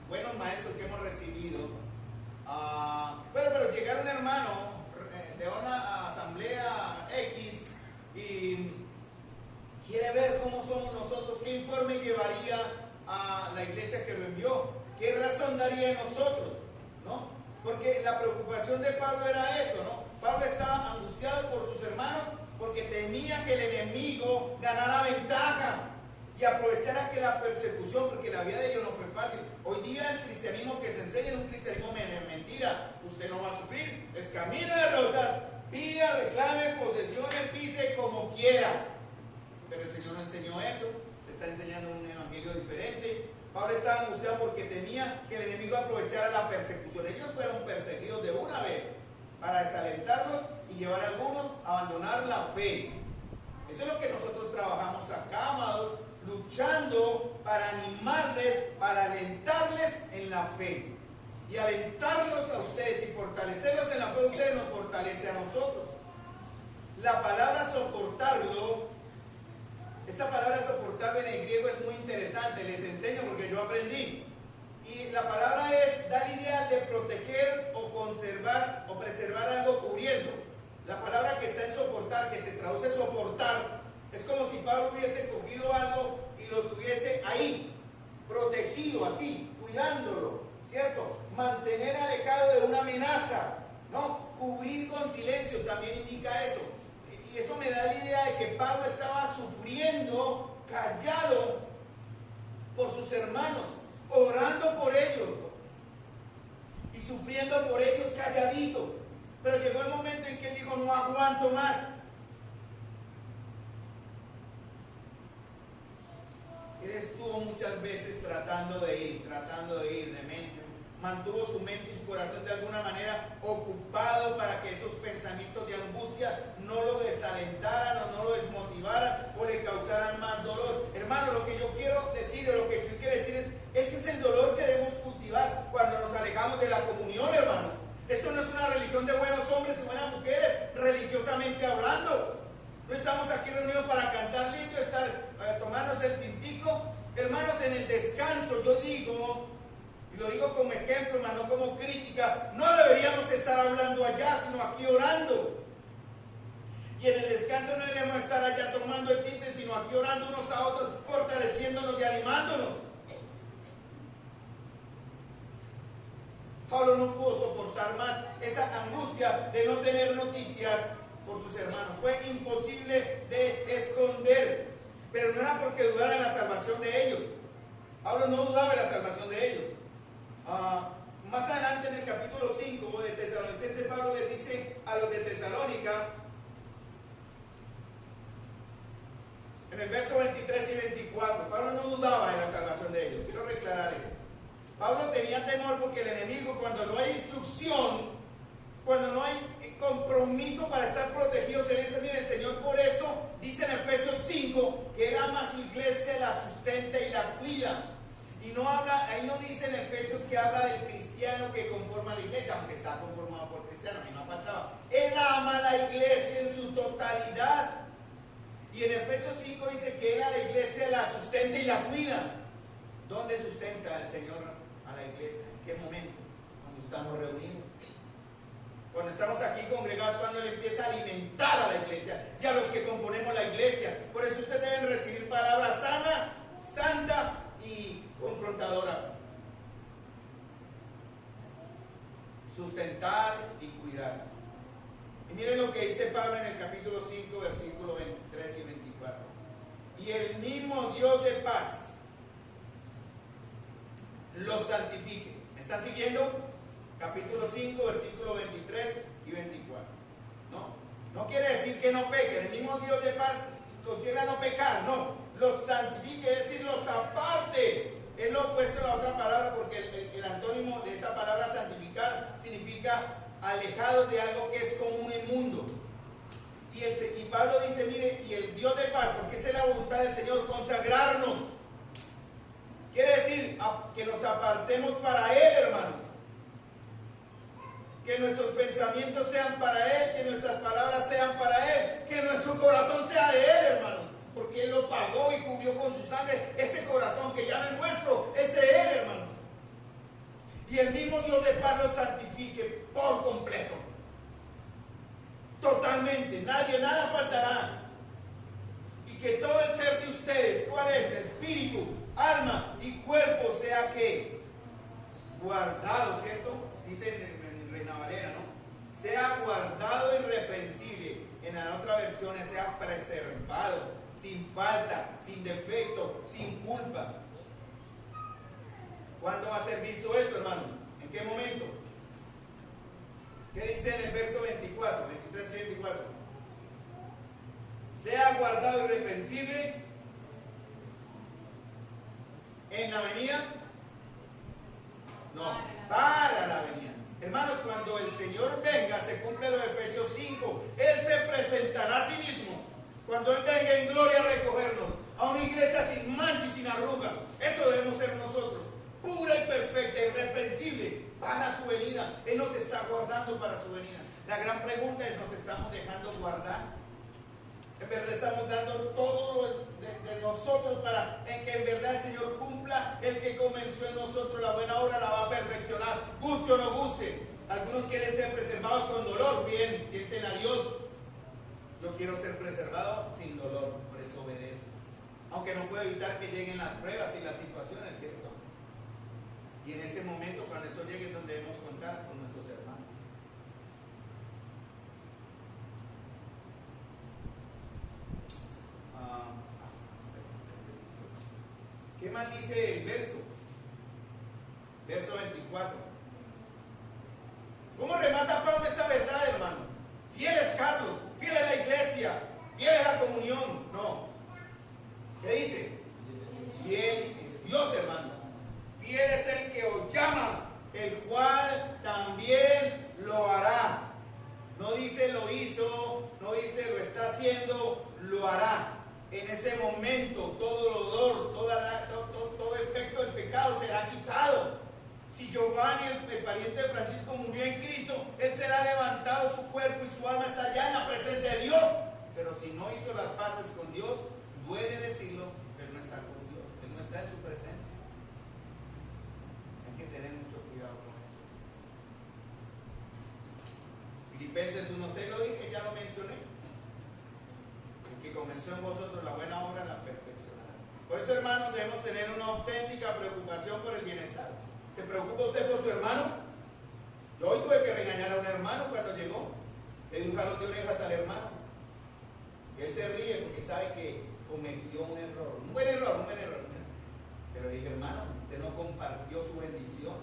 buenos maestros que hemos recibido, pero llegara un hermano de una asamblea X y quiere ver cómo somos nosotros, qué informe llevaría a la iglesia que lo envió, qué razón daría en nosotros, ¿no? Porque la preocupación de Pablo era eso, ¿no? Pablo estaba angustiado por sus hermanos porque temía que el enemigo ganara ventaja y aprovechara que la persecución, porque la vida de ellos no fue fácil. Hoy día el cristianismo que se enseña es un cristianismo mentira. Usted no va a sufrir, es camino de rosas, pida, reclame, posesiones, pise como quiera. Pero el Señor no enseñó eso, se está enseñando un evangelio diferente. Pablo estaba angustiado porque temía que el enemigo aprovechara la persecución. Ellos fueron perseguidos de una vez para desalentarlos y llevar a algunos a abandonar la fe. Eso es lo que nosotros trabajamos acá, amados, luchando para animarles, para alentarles en la fe. Y alentarlos a ustedes y fortalecerlos en la fe de ustedes nos fortalece a nosotros. La palabra soportarlo, esta palabra soportarlo en el griego es muy interesante, les enseño porque yo aprendí. Y la palabra es dar idea de proteger o conservar o preservar algo cubriendo. La palabra que está en soportar, que se traduce en soportar, es como si Pablo hubiese cogido algo y lo estuviese ahí, protegido así, cuidándolo, ¿cierto? Mantener alejado de una amenaza, ¿no? Cubrir con silencio también indica eso. Y eso me da la idea de que Pablo estaba sufriendo, callado, por sus hermanos, orando por ellos y sufriendo por ellos calladito. Pero llegó el momento en que él dijo, no aguanto más. Él estuvo muchas veces tratando de ir de mente. Mantuvo su mente y su corazón de alguna manera ocupado para que esos pensamientos de angustia no lo desalentaran o no lo desmotivaran o le causaran más dolor. Hermano, lo que yo quiero decir, o lo que sí quiero decir es, ese es el dolor que debemos cultivar cuando nos alejamos de la comunión, hermano. Esto no es una religión de buenos hombres y buenas mujeres, religiosamente hablando. No estamos aquí reunidos para cantar lindo, tomarnos el tintico. Hermanos, en el descanso, yo digo, y lo digo como ejemplo, no como crítica, no deberíamos estar hablando allá, sino aquí orando. Y en el descanso no deberíamos estar allá tomando el tinte, sino aquí orando unos a otros, fortaleciéndonos y animándonos. Pablo no pudo soportar más esa angustia de no tener noticias por sus hermanos. Fue imposible de esconder. Pero no era porque dudara en la salvación de ellos. Pablo no dudaba en la salvación de ellos. Más adelante en el capítulo 5 de Tesalonicenses, Pablo les dice a los de Tesalónica, en el verso 23 y 24, Pablo no dudaba en la salvación de ellos. Quiero reclarar eso. Pablo tenía temor porque el enemigo, cuando no hay instrucción, cuando no hay compromiso para estar protegidos en eso, mire, el Señor por eso dice en Efesios 5 que Él ama a su iglesia, la sustenta y la cuida. Y no habla, ahí no dice en Efesios que habla del cristiano que conforma la iglesia, aunque está conformado por cristianos, a mí no faltaba. Él ama a la iglesia en su totalidad. Y en Efesios 5 dice que Él a la iglesia la sustenta y la cuida. ¿Dónde sustenta el Señor a la iglesia? ¿En qué momento? Cuando estamos reunidos. Cuando estamos aquí congregados cuando Él empieza a alimentar a la iglesia y a los que componemos la iglesia. Por eso ustedes deben recibir palabra sana, santa y confrontadora. Sustentar y cuidar. Y miren lo que dice Pablo en el capítulo 5, versículos 23 y 24. Y el mismo Dios de paz los santifique. ¿Me están siguiendo? Capítulo 5, versículos 23 y 24. No quiere decir que no pequen. El mismo Dios de paz los lleva a no pecar. No, los santifique, es decir, los aparte. Él lo ha puesto en la otra palabra porque el antónimo de esa palabra santificar significa alejado de algo que es común y inmundo. Y Pablo dice, mire, y el Dios de paz, porque esa es la voluntad del Señor, consagrarnos. Quiere decir que nos apartemos para Él, hermanos. Que nuestros pensamientos sean para Él, que nuestras palabras sean para Él, que nuestro corazón sea de Él, hermanos. Porque Él lo pagó y cubrió con su sangre. Ese corazón que ya no es nuestro, es de Él, hermanos. Y el mismo Dios de paz los santifique por completo. Totalmente, nada faltará. Y que todo el ser de ustedes, ¿cuál es? Espíritu, alma y cuerpo sea que guardado, ¿cierto? Dice en Reina Valera, ¿no? Sea guardado irreprensible. En la otra versión sea preservado, sin falta, sin defecto, sin culpa. ¿Cuándo va a ser visto eso, hermanos? ¿En qué momento? ¿Qué dice en el verso 24, 23 y 24? Sea guardado irreprensible en la venida. No, para la venida. Hermanos, cuando el Señor venga, se cumple los Efesios 5. Él se presentará a sí mismo. Cuando Él venga en gloria a recogernos a una iglesia sin mancha y sin arruga. Eso debemos ser nosotros. Pura y perfecta, irreprensible para su venida. Él nos está guardando para su venida. La gran pregunta es, ¿nos estamos dejando guardar? En verdad estamos dando todo de nosotros para en que en verdad el Señor cumpla el que comenzó en nosotros la buena obra, la va a perfeccionar, guste o no guste. Algunos quieren ser preservados con dolor, bien, tienten a Dios. Yo quiero ser preservado sin dolor, por eso obedezco. Aunque no puedo evitar que lleguen las pruebas y las situaciones, ¿cierto? Y en ese momento, cuando eso llegue, es donde debemos contar con nuestros hermanos. ¿Qué más dice el verso? Verso 24. ¿Cómo remata Pablo esta verdad, hermanos? Fiel es Carlos, fiel es la iglesia, fiel es la comunión. No. ¿Qué dice? Fiel es Dios, hermanos. Fiel es el que os llama, el cual también lo hará. No dice lo hizo, no dice lo está haciendo, lo hará. En ese momento todo dolor, todo efecto del pecado será quitado. Si Giovanni, el pariente de Francisco, murió en Cristo, él será levantado, su cuerpo y su alma está ya en la presencia de Dios. Pero si no hizo las paces con Dios, duele decirlo, él no está con Dios, él no está en su presencia. Hay que tener mucho cuidado con eso. Filipenses 1:6 lo dije, ya lo mencioné. El que comenzó en vosotros la buena obra la perfeccionará. Por eso, hermanos, debemos tener una auténtica preocupación por el bienestar. ¿Se preocupa usted por su hermano? Yo hoy tuve que regañar a un hermano cuando llegó. Le di un jalón de orejas al hermano. Y él se ríe porque sabe que cometió un error. Un buen error. Pero le dije, hermano, usted no compartió su bendición.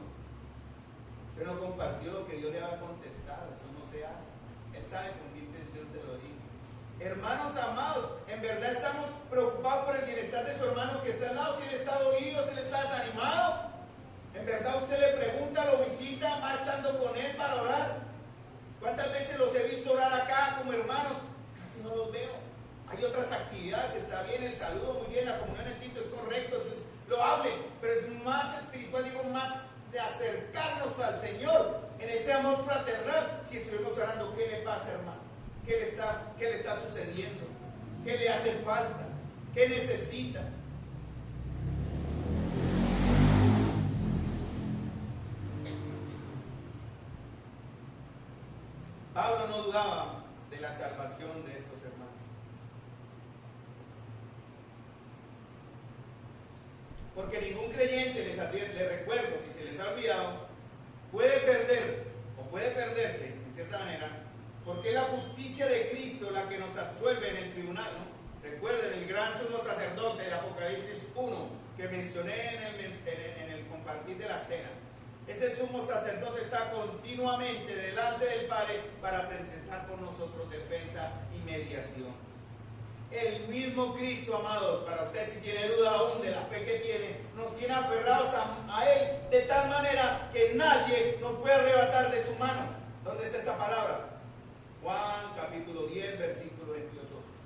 Usted no compartió lo que Dios le había contestado. Eso no se hace. Él sabe con qué intención se lo dije. Hermanos amados, en verdad estamos preocupados por el bienestar de su hermano que está al lado. Si él está dolido, si él está desanimado. En verdad usted le pregunta, lo visita, va estando con él para orar. ¿Cuántas veces los he visto orar acá como hermanos? Casi no los veo. Hay otras actividades, está bien el saludo, muy bien, la comunión en Tito es correcto, eso es loable, pero es más espiritual, digo, más de acercarnos al Señor en ese amor fraternal. Si estuvimos orando, ¿qué le pasa, hermano? ¿Qué le está sucediendo? ¿Qué le hace falta? ¿Qué necesita? Pablo no dudaba de la salvación de estos hermanos. Porque ningún creyente, les recuerdo, si se les ha olvidado, puede perder o puede perderse, en cierta manera, porque es la justicia de Cristo la que nos absuelve en el tribunal, ¿no? Recuerden el gran sumo sacerdote de Apocalipsis 1 que mencioné en el compartir de la cena. Ese sumo sacerdote está continuamente delante del Padre para presentar por nosotros defensa y mediación. El mismo Cristo, amados, para usted si tiene duda aún de la fe que tiene, nos tiene aferrados a Él de tal manera que nadie nos puede arrebatar de su mano. ¿Dónde está esa palabra? Juan capítulo 10, versículo 28.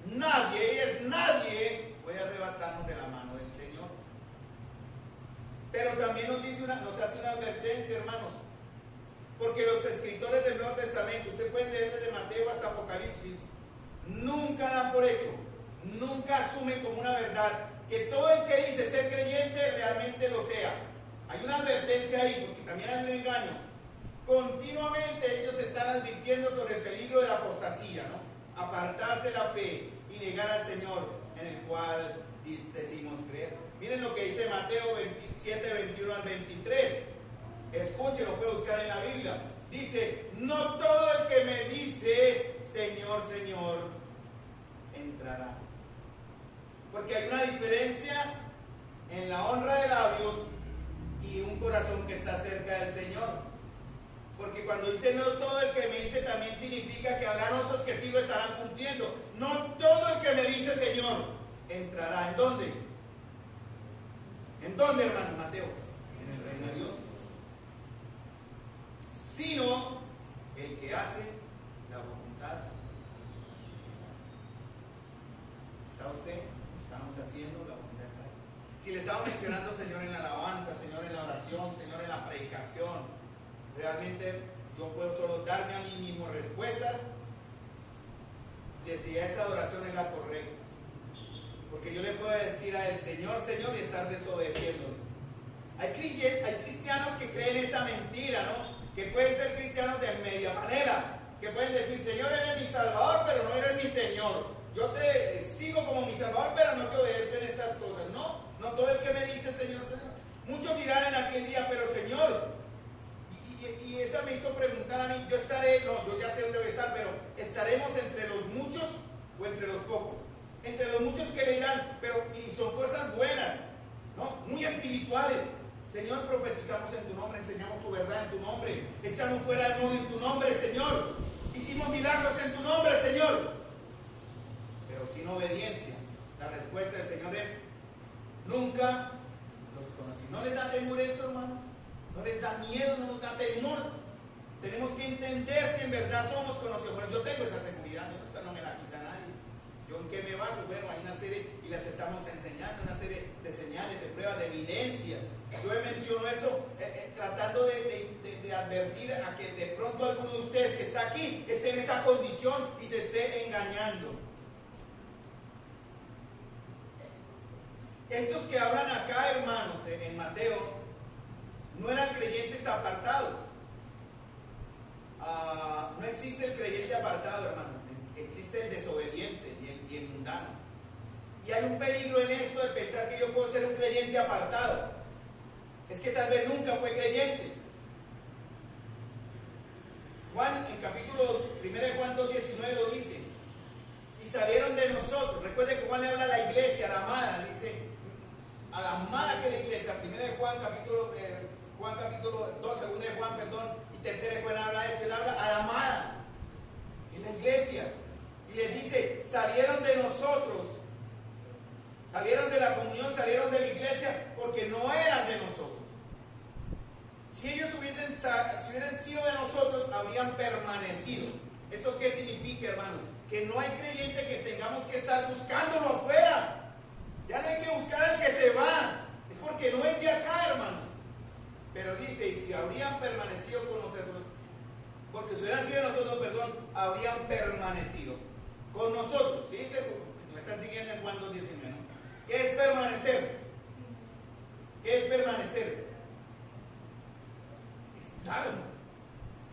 Nadie puede arrebatarnos de la mano del Señor. Pero también nos hace una advertencia, hermanos. Porque los escritores del Nuevo Testamento, usted puede leer desde Mateo hasta Apocalipsis, nunca dan por hecho, nunca asumen como una verdad que todo el que dice ser creyente realmente lo sea. Hay una advertencia ahí, porque también hay un engaño. Continuamente ellos están advirtiendo sobre el peligro de la apostasía, ¿no? Apartarse de la fe y negar al Señor en el cual decimos creer. Miren lo que dice Mateo 27, 21 al 23. Escuchen, lo puede buscar en la Biblia. Dice, no todo el que me dice Señor, Señor, entrará. Porque hay una diferencia en la honra de labios y un corazón que está cerca del Señor. Porque cuando dice no todo el que me dice, también significa que habrán otros que sí lo estarán cumpliendo. No todo el que me dice Señor entrará. ¿En dónde? ¿En dónde, hermano Mateo? En el reino de Dios. Sino el que hace la voluntad. ¿Está usted? Estamos haciendo la voluntad de Dios. Si le estamos mencionando Señor en la alabanza, Señor en la oración, Señor en la predicación, realmente yo puedo solo darme a mí mismo respuesta de si esa adoración es la correcta. Porque yo le puedo decir a él, Señor, Señor, y estar desobedeciendo. Hay cristianos que creen esa mentira, ¿no? Que pueden ser cristianos de media manera, que pueden decir, Señor, eres mi Salvador, pero no eres mi Señor. Yo te sigo como mi Salvador, pero no te obedezco en estas cosas. No todo el que me dice, Señor, Señor. Muchos dirán en aquel día, pero Señor, y esa me hizo preguntar a mí, yo ya sé dónde voy a estar, pero ¿estaremos entre los muchos o entre los pocos? Entre los muchos que le dirán, y son cosas buenas, ¿no? Muy espirituales. Señor, profetizamos en tu nombre, enseñamos tu verdad en tu nombre, echamos fuera el demonio en tu nombre, Señor. Hicimos milagros en tu nombre, Señor. Pero sin obediencia, la respuesta del Señor es, nunca los conocí. ¿No les da temor eso, hermanos? ¿No les da miedo? ¿No nos da temor? Tenemos que entender si en verdad somos conocidos. Bueno, yo tengo esa seguridad, esa no me la quita nadie. ¿Yo en qué me baso? Bueno, hay una serie, y las estamos enseñando, una serie de señales, de pruebas, de evidencia. Yo menciono eso tratando de advertir a que de pronto alguno de ustedes que está aquí esté en esa condición y se esté engañando. Estos que hablan acá, hermanos, en Mateo, no eran creyentes apartados. No existe el creyente apartado, hermano. Existe el desobediente y el mundano. Y hay un peligro en esto de pensar que yo puedo ser un creyente apartado. Es que tal vez nunca fue creyente. Juan, en capítulo 1 de Juan 2:19 lo dice. Y salieron de nosotros. Recuerden que Juan le habla a la iglesia, a la amada. Dice, a la amada que la iglesia. 1 de Juan, capítulo 2, 2 de Juan, perdón, y 3 de Juan habla de eso. Él habla a la amada, en la iglesia. Y les dice, salieron de nosotros. Salieron de la comunión, salieron de la iglesia porque no eran de nosotros. Si ellos hubieran sido de nosotros, habrían permanecido. ¿Eso qué significa, hermano? Que no hay creyente que tengamos que estar buscándolo afuera. Ya no hay que buscar al que se va. Es porque no es de acá, hermanos. Pero dice, y si habrían permanecido con nosotros, porque si hubieran sido de nosotros, perdón, habrían permanecido con nosotros. ¿Sí? Me están siguiendo en Juan 2:19, ¿no? ¿Qué es permanecer? ¿Qué es permanecer?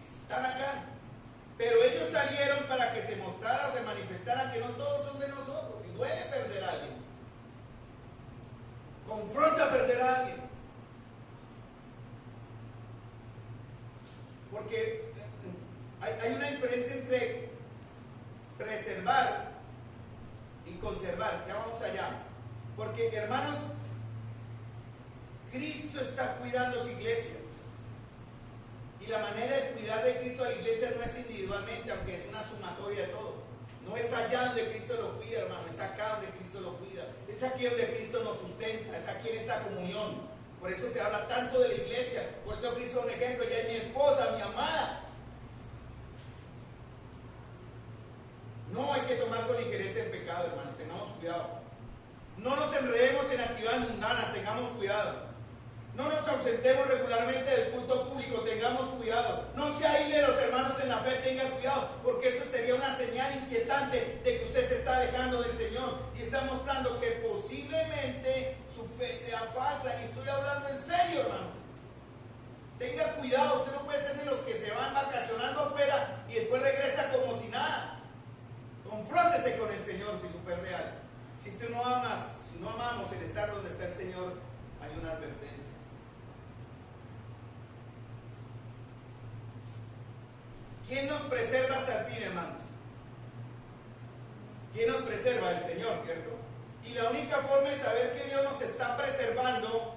Estar acá. Pero ellos salieron para que se mostrara o se manifestara que no todos son de nosotros. Y duele perder a alguien. Confronta perder a alguien. Porque hay una diferencia entre preservar y conservar. Ya vamos allá. Porque, hermanos, Cristo está cuidando su iglesia. Y la manera de cuidar de Cristo a la iglesia no es individualmente, aunque es una sumatoria de todo. No es allá donde Cristo lo cuida, hermano, es acá donde Cristo lo cuida. Es aquí donde Cristo nos sustenta, es aquí en esta comunión. Por eso se habla tanto de la iglesia. Por eso Cristo es un ejemplo. Ella es mi esposa, mi amada. No hay que tomar con ligereza el pecado, hermano. Tengamos cuidado. No nos enredemos en actividades mundanas. Tengamos cuidado. No nos ausentemos regularmente del culto público. Tengamos cuidado. No se aíslen los hermanos en la fe. Tengan cuidado. Porque eso sería una señal inquietante de que usted se está alejando del Señor. Y está mostrando que posiblemente su fe sea falsa. Y estoy hablando en serio, hermanos. Tenga cuidado. Usted no puede ser de los que se van vacacionando afuera y después regresa como si nada. Confróntese con el Señor si su fe es real. Si tú no amas, si no amamos el estar donde está el Señor, hay una advertencia. ¿Quién nos preserva hasta el fin, hermanos? ¿Quién nos preserva? El Señor, ¿cierto? Y la única forma de saber que Dios nos está preservando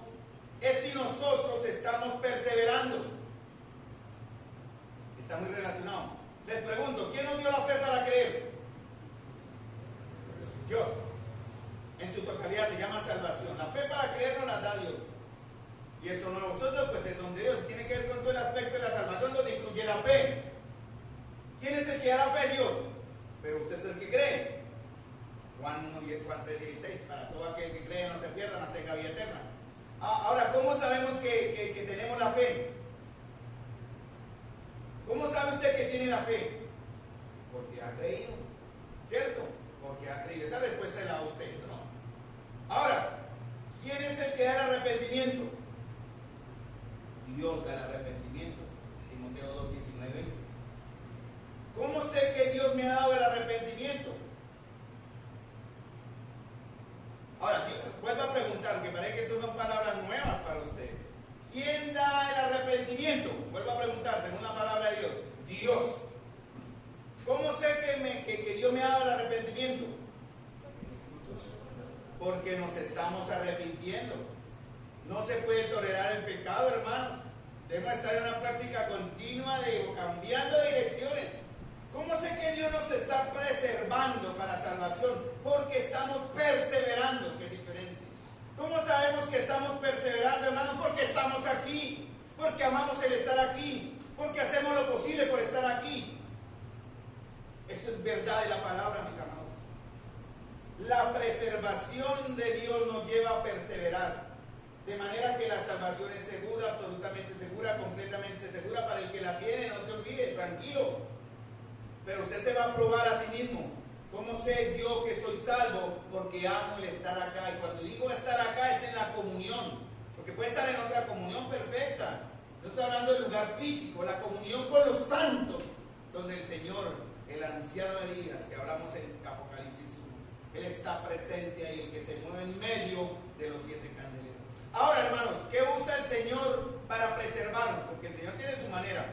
es si nosotros estamos perseverando. Está muy relacionado. Les pregunto, ¿quién nos dio la fe para creer? Dios. En su totalidad se llama salvación. La fe para creer nos la da Dios. Y esto no nosotros, pues es donde Dios tiene que ver con todo el aspecto de la salvación, donde incluye la fe. ¿Quién es el que da la fe? Dios. Pero usted es el que cree. Juan 1:10, Juan 3:16. Para todo aquel que cree no se pierda, no tenga vida eterna. Ahora, ¿cómo sabemos que tenemos la fe? ¿Cómo sabe usted que tiene la fe? Porque ha creído. ¿Cierto? Porque ha creído. Esa respuesta la da usted, ¿no? Ahora, ¿quién es el que da el arrepentimiento? Dios da el arrepentimiento. Timoteo 2:19. ¿Cómo sé que Dios me ha dado el arrepentimiento? Ahora, vuelvo a preguntar, que parece que son palabras nuevas para usted. ¿Quién da el arrepentimiento? Vuelvo a preguntar, según la palabra de Dios. Dios. ¿Cómo sé que Dios me ha dado el arrepentimiento? Porque nos estamos arrepintiendo. No se puede tolerar el pecado, hermanos. Debemos estar en una práctica continua de cambiando de direcciones. ¿Cómo sé que Dios nos está preservando para salvación? Porque estamos perseverando, que es diferente. ¿Cómo sabemos que estamos perseverando, hermanos? Porque estamos aquí, porque amamos el estar aquí, porque hacemos lo posible por estar aquí. Eso es verdad de la palabra, mis amados. La preservación de Dios nos lleva a perseverar, de manera que la salvación es segura, absolutamente segura, completamente segura para el que la tiene. No se olvide, tranquilo. Pero usted se va a probar a sí mismo. ¿Cómo sé yo que soy salvo? Porque amo el estar acá. Y cuando digo estar acá es en la comunión. Porque puede estar en otra comunión perfecta. No estoy hablando del lugar físico, la comunión con los santos, donde el Señor, el anciano de días, que hablamos en Apocalipsis 1, Él está presente ahí, el que se mueve en medio de los 7 candeleros. Ahora, hermanos, ¿qué usa el Señor para preservarnos? Porque el Señor tiene su manera.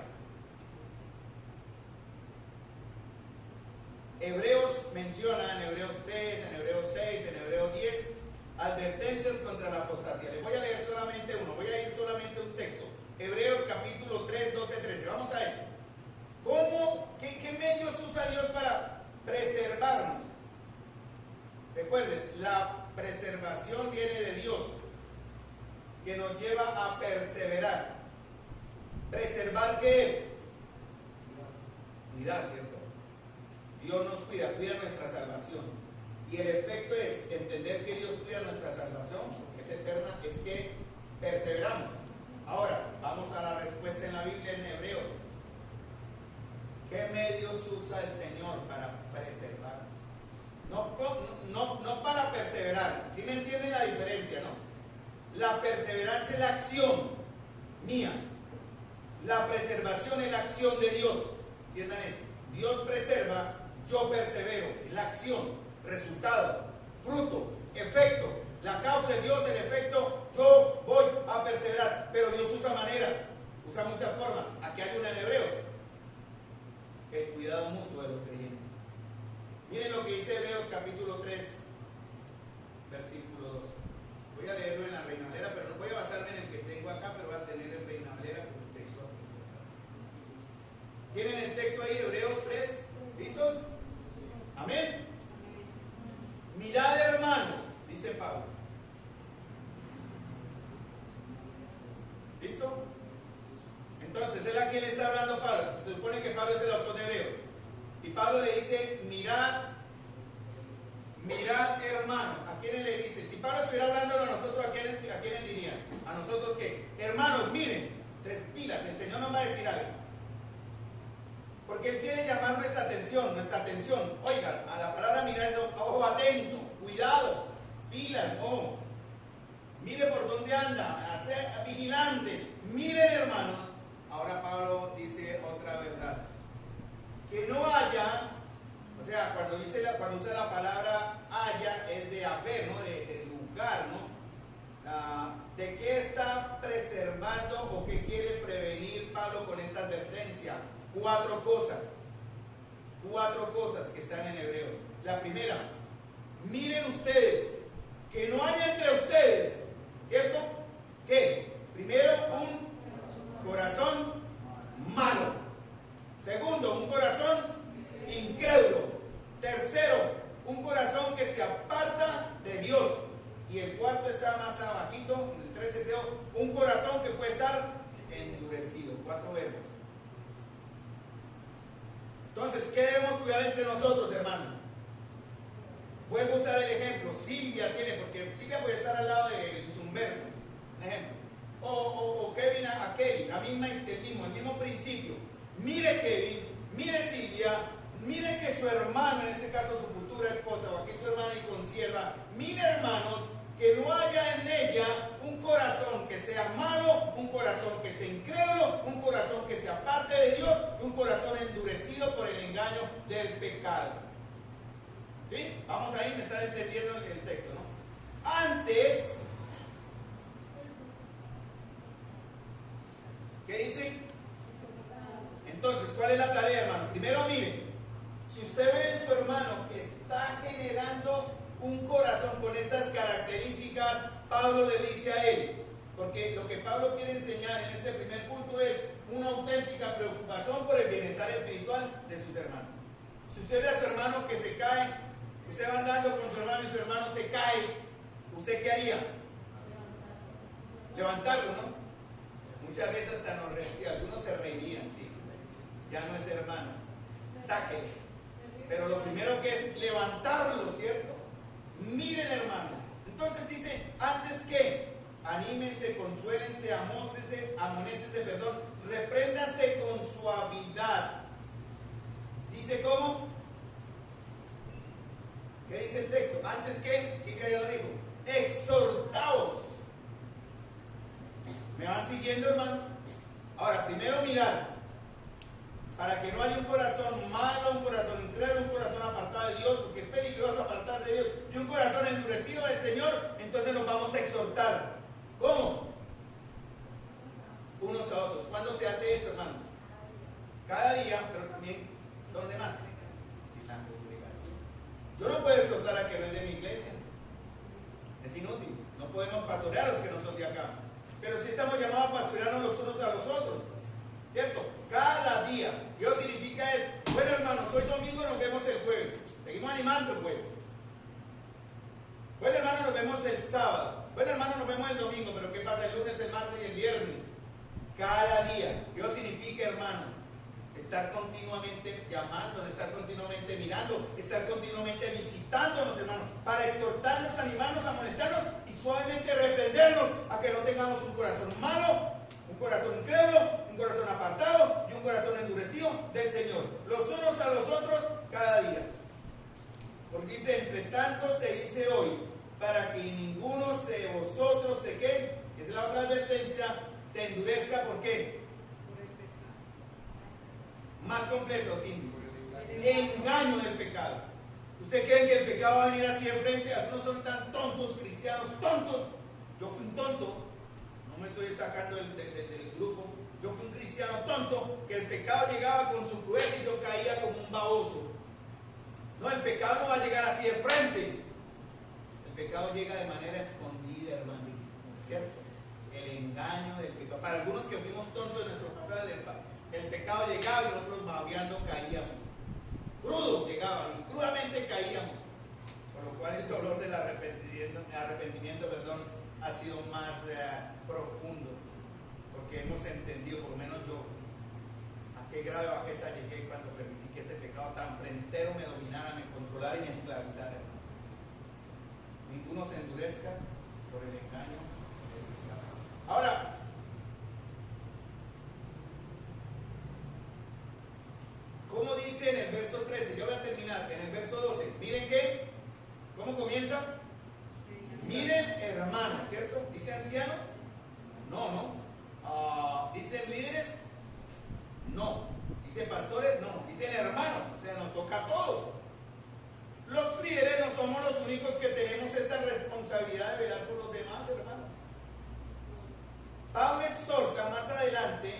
Hebreos menciona en Hebreos 3, en Hebreos 6, en Hebreos 10, advertencias contra la apostasía. Les voy a leer solamente uno, voy a ir solamente un texto. Hebreos capítulo 3, 12, 13. Vamos a eso. ¿Qué medios usa Dios para preservarnos? Recuerden, la preservación viene de Dios, que nos lleva a perseverar. ¿Preservar qué es? Cuidar, ¿cierto? Dios nos cuida nuestra salvación. Y el efecto es entender que Dios cuida nuestra salvación, porque es eterna, es que perseveramos. Ahora, vamos a la respuesta en la Biblia en Hebreos. ¿Qué medios usa el Señor para preservarnos? No para perseverar. ¿Sí me entienden la diferencia, no? La perseverancia es la acción mía. La preservación es la acción de Dios. Entiendan eso. Dios preserva, yo persevero. La acción, resultado, fruto, efecto. La causa es Dios, el efecto, yo voy a perseverar. Pero Dios usa maneras, usa muchas formas. Aquí hay una en Hebreos. El cuidado mutuo de los creyentes. Miren lo que dice Hebreos capítulo 3, versículo 12. Voy a leerlo en la Reina Valera, pero no voy a basarme en el que tengo acá, pero voy a tener el Reina Valera como texto. ¿Tienen el texto ahí, Hebreos 3? ¿Listos? Amén. Mirad, hermanos, dice Pablo. ¿Listo? Entonces, ¿él a quién le está hablando Pablo? Se supone que Pablo es el autor de Hebreos. Y Pablo le dice, mirad, hermanos. ¿A quiénes le dice? Si Pablo estuviera hablando a nosotros, ¿a quiénes diría? ¿A nosotros qué? Hermanos, miren, pilas, el Señor nos va a decir algo. Porque Él quiere llamar nuestra atención. Oigan, a la palabra mirar es ojo atento, cuidado, pilas, ojo. Mire por dónde anda, sea vigilante. Miren, hermanos. Ahora Pablo dice otra verdad. Que no haya, o sea, cuando usa la palabra haya, es de haber, ¿no? De lugar, ¿no? ¿De qué está preservando o qué quiere prevenir Pablo con esta advertencia? Cuatro cosas que están en Hebreos. La primera, miren ustedes, que no haya entre ustedes, ¿cierto? ¿Qué? Primero, un corazón malo. Segundo, un corazón incrédulo. Tercero, un corazón que se aparta de Dios. Y el cuarto está más abajito, en el 13 creo, un corazón que puede estar endurecido. 4 verbos. Entonces, ¿qué debemos cuidar entre nosotros, hermanos? Vuelvo a usar el ejemplo. Silvia tiene, porque Silvia puede estar al lado de Humberto, un ejemplo. O Kevin a Kelly, el mismo principio. Mire Kevin, mire Silvia, mire que su hermano, en este caso su futura esposa, o aquí su hermana y consierva, mire hermanos, que no haya en ella un corazón que sea malo, un corazón que sea incrédulo, un corazón que se aparte de Dios, un corazón endurecido por el engaño del pecado. ¿Sí? Vamos ahí, me están entendiendo el texto, ¿no? Antes, ¿qué dice? Entonces, ¿cuál es la tarea, hermano? Primero, miren, si usted ve en su hermano que está generando un corazón con estas características, Pablo le dice a él, porque lo que Pablo quiere enseñar en este primer punto es una auténtica preocupación por el bienestar espiritual de sus hermanos. Si usted ve a su hermano que se cae, usted va andando con su hermano y su hermano se cae, ¿usted qué haría? Levantarlo, ¿no? Muchas veces hasta algunos se reirían, sí, ya no es hermano, sáquenle. Pero lo primero que es levantarlo, ¿cierto? Miren, hermano. Entonces dice, antes que anímense, consuélense, amonéstense, repréndanse con suavidad. Dice, ¿cómo? ¿Qué dice el texto? Antes que, sí que ya lo digo, exhortaos. ¿Me van siguiendo, hermanos? Ahora, primero mirar, para que no haya un corazón malo, un corazón incrédulo, un corazón apartado de Dios, porque es peligroso apartar de Dios, y un corazón endurecido del Señor, entonces nos vamos a exhortar. ¿Cómo? Unos a otros. ¿Cuándo se hace esto, hermanos? Cada día, pero también, ¿dónde más? En la congregación. Yo no puedo exhortar a que no es de mi iglesia. Es inútil. No podemos pastorear a los que no son de acá. Pero sí estamos llamados a pastorearnos los unos a los otros. ¿Cierto? Cada día. Dios significa es, bueno hermanos, hoy domingo nos vemos el jueves. Seguimos animando el jueves. Bueno hermanos, nos vemos el sábado. Bueno hermanos, nos vemos el domingo, pero ¿qué pasa el lunes, el martes y el viernes? Cada día. Dios significa, hermanos, estar continuamente llamando, estar continuamente mirando, estar continuamente visitándonos, hermanos, para exhortarnos, animarnos, amonestarnos y suavemente reprendernos a que no tengamos un corazón malo, un corazón incrédulo, un corazón apartado y un corazón endurecido del Señor. Los unos a los otros cada día. Porque dice, entre tanto se dice hoy, para que ninguno de vosotros se quede, esa es la otra advertencia, se endurezca. ¿Por qué? Más completo, Cindy. Engaño del pecado. ¿Usted cree que el pecado va a venir así de frente? Algunos son tan tontos, cristianos tontos. Yo fui un tonto, no me estoy destacando del grupo. Yo fui un cristiano tonto, que el pecado llegaba con su crudeza y yo caía como un baboso. No, el pecado no va a llegar así de frente. El pecado llega de manera escondida, hermano. ¿Cierto? El engaño del pecado. Para algunos que fuimos tontos de nuestro pasado, el pecado llegaba y nosotros babeando caíamos. Crudo llegaban y crudamente caíamos. Por lo cual el dolor del arrepentimiento, ha sido más profundo. Porque hemos entendido, por lo menos yo, a qué grave bajeza llegué cuando permití que ese pecado tan frentero me dominara, me controlara y me esclavizara. Ninguno se endurezca por el engaño del pecado. Ahora, ¿cómo dice en el verso 13? Yo voy a terminar. En el verso 12, miren qué. ¿Cómo comienza? Miren, hermanos, ¿cierto? ¿Dice ancianos? No. ¿Dicen líderes? No. ¿Dicen pastores? No. ¿Dicen hermanos? O sea, nos toca a todos. Los líderes no somos los únicos que tenemos esta responsabilidad de velar por los demás, hermanos. Pablo exhorta más adelante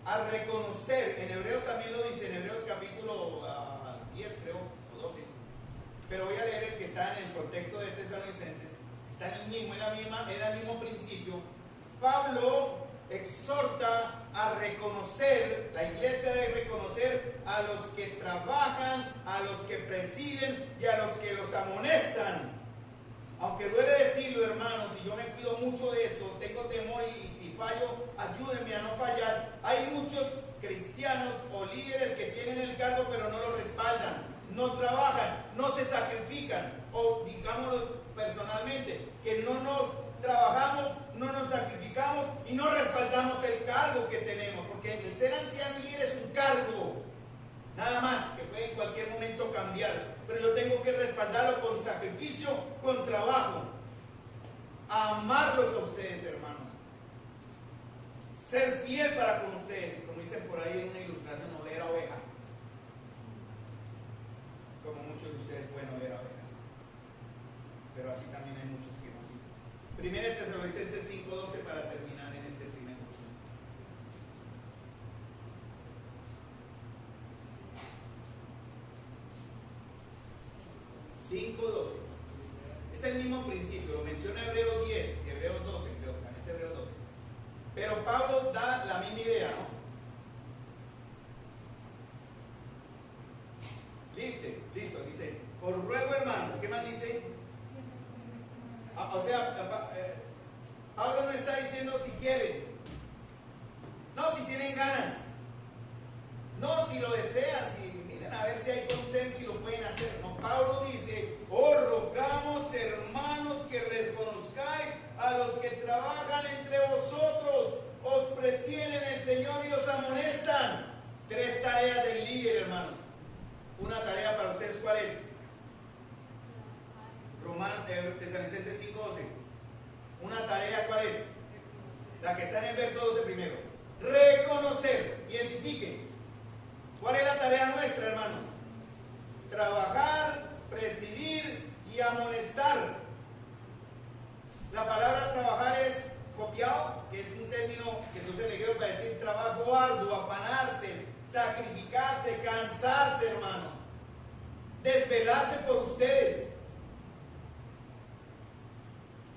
a reconocer, en Hebreos también lo dice, en Hebreos capítulo 10 creo, o 12, pero voy a leer el que está en el contexto de Tesalonicenses, está en el mismo, era el mismo principio. Pablo exhorta a reconocer, la iglesia debe reconocer a los que trabajan, a los que presiden y a los que los amonestan. Aunque duele decirlo, hermanos, y yo me cuido mucho de eso, tengo temor y si fallo, ayúdenme a no fallar. Hay muchos cristianos o líderes que tienen el cargo pero no lo respaldan, no trabajan, no se sacrifican, o digámoslo personalmente, que no nos trabajamos, no nos sacrificamos y no respaldamos el cargo que tenemos, porque el ser anciano y líder es un cargo, nada más, que puede en cualquier momento cambiar, pero yo tengo que respaldarlo con sacrificio, con trabajo, amarlos a ustedes, hermanos, ser fiel para con ustedes, y como dicen por ahí en una ilustración, oler a oveja, como muchos de ustedes pueden oler a ovejas, pero así también hay muchos que no siguen. Primera Tesalonicenses 5:12 para terminar en este primer punto. 5:12. Es el mismo principio, lo menciona Hebreos 10 y Hebreos 12, creo, también es Hebreos 12. Pero Pablo da la misma idea, ¿no? Listo, dice, os ruego, hermanos, ¿qué más dice? Pablo no está diciendo si quieren, no si tienen ganas, no si lo desean, si miren a ver si hay consenso y lo pueden hacer. No, Pablo dice, os rogamos, hermanos, que reconozcáis a los que trabajan entre vosotros, os presiden en el Señor y os amonestan. 3 tareas del líder, hermanos. Una tarea para ustedes, ¿cuál es? Tesalonicenses 5:12. Una tarea, ¿cuál es? La que está en el verso 12 primero. Reconocer, identifiquen. ¿Cuál es la tarea nuestra, hermanos? Trabajar, presidir y amonestar. La palabra trabajar es copiado, que es un término que se usa en el griego para decir trabajo arduo, afanarse, sacrificarse, cansarse, hermano, desvelarse por ustedes.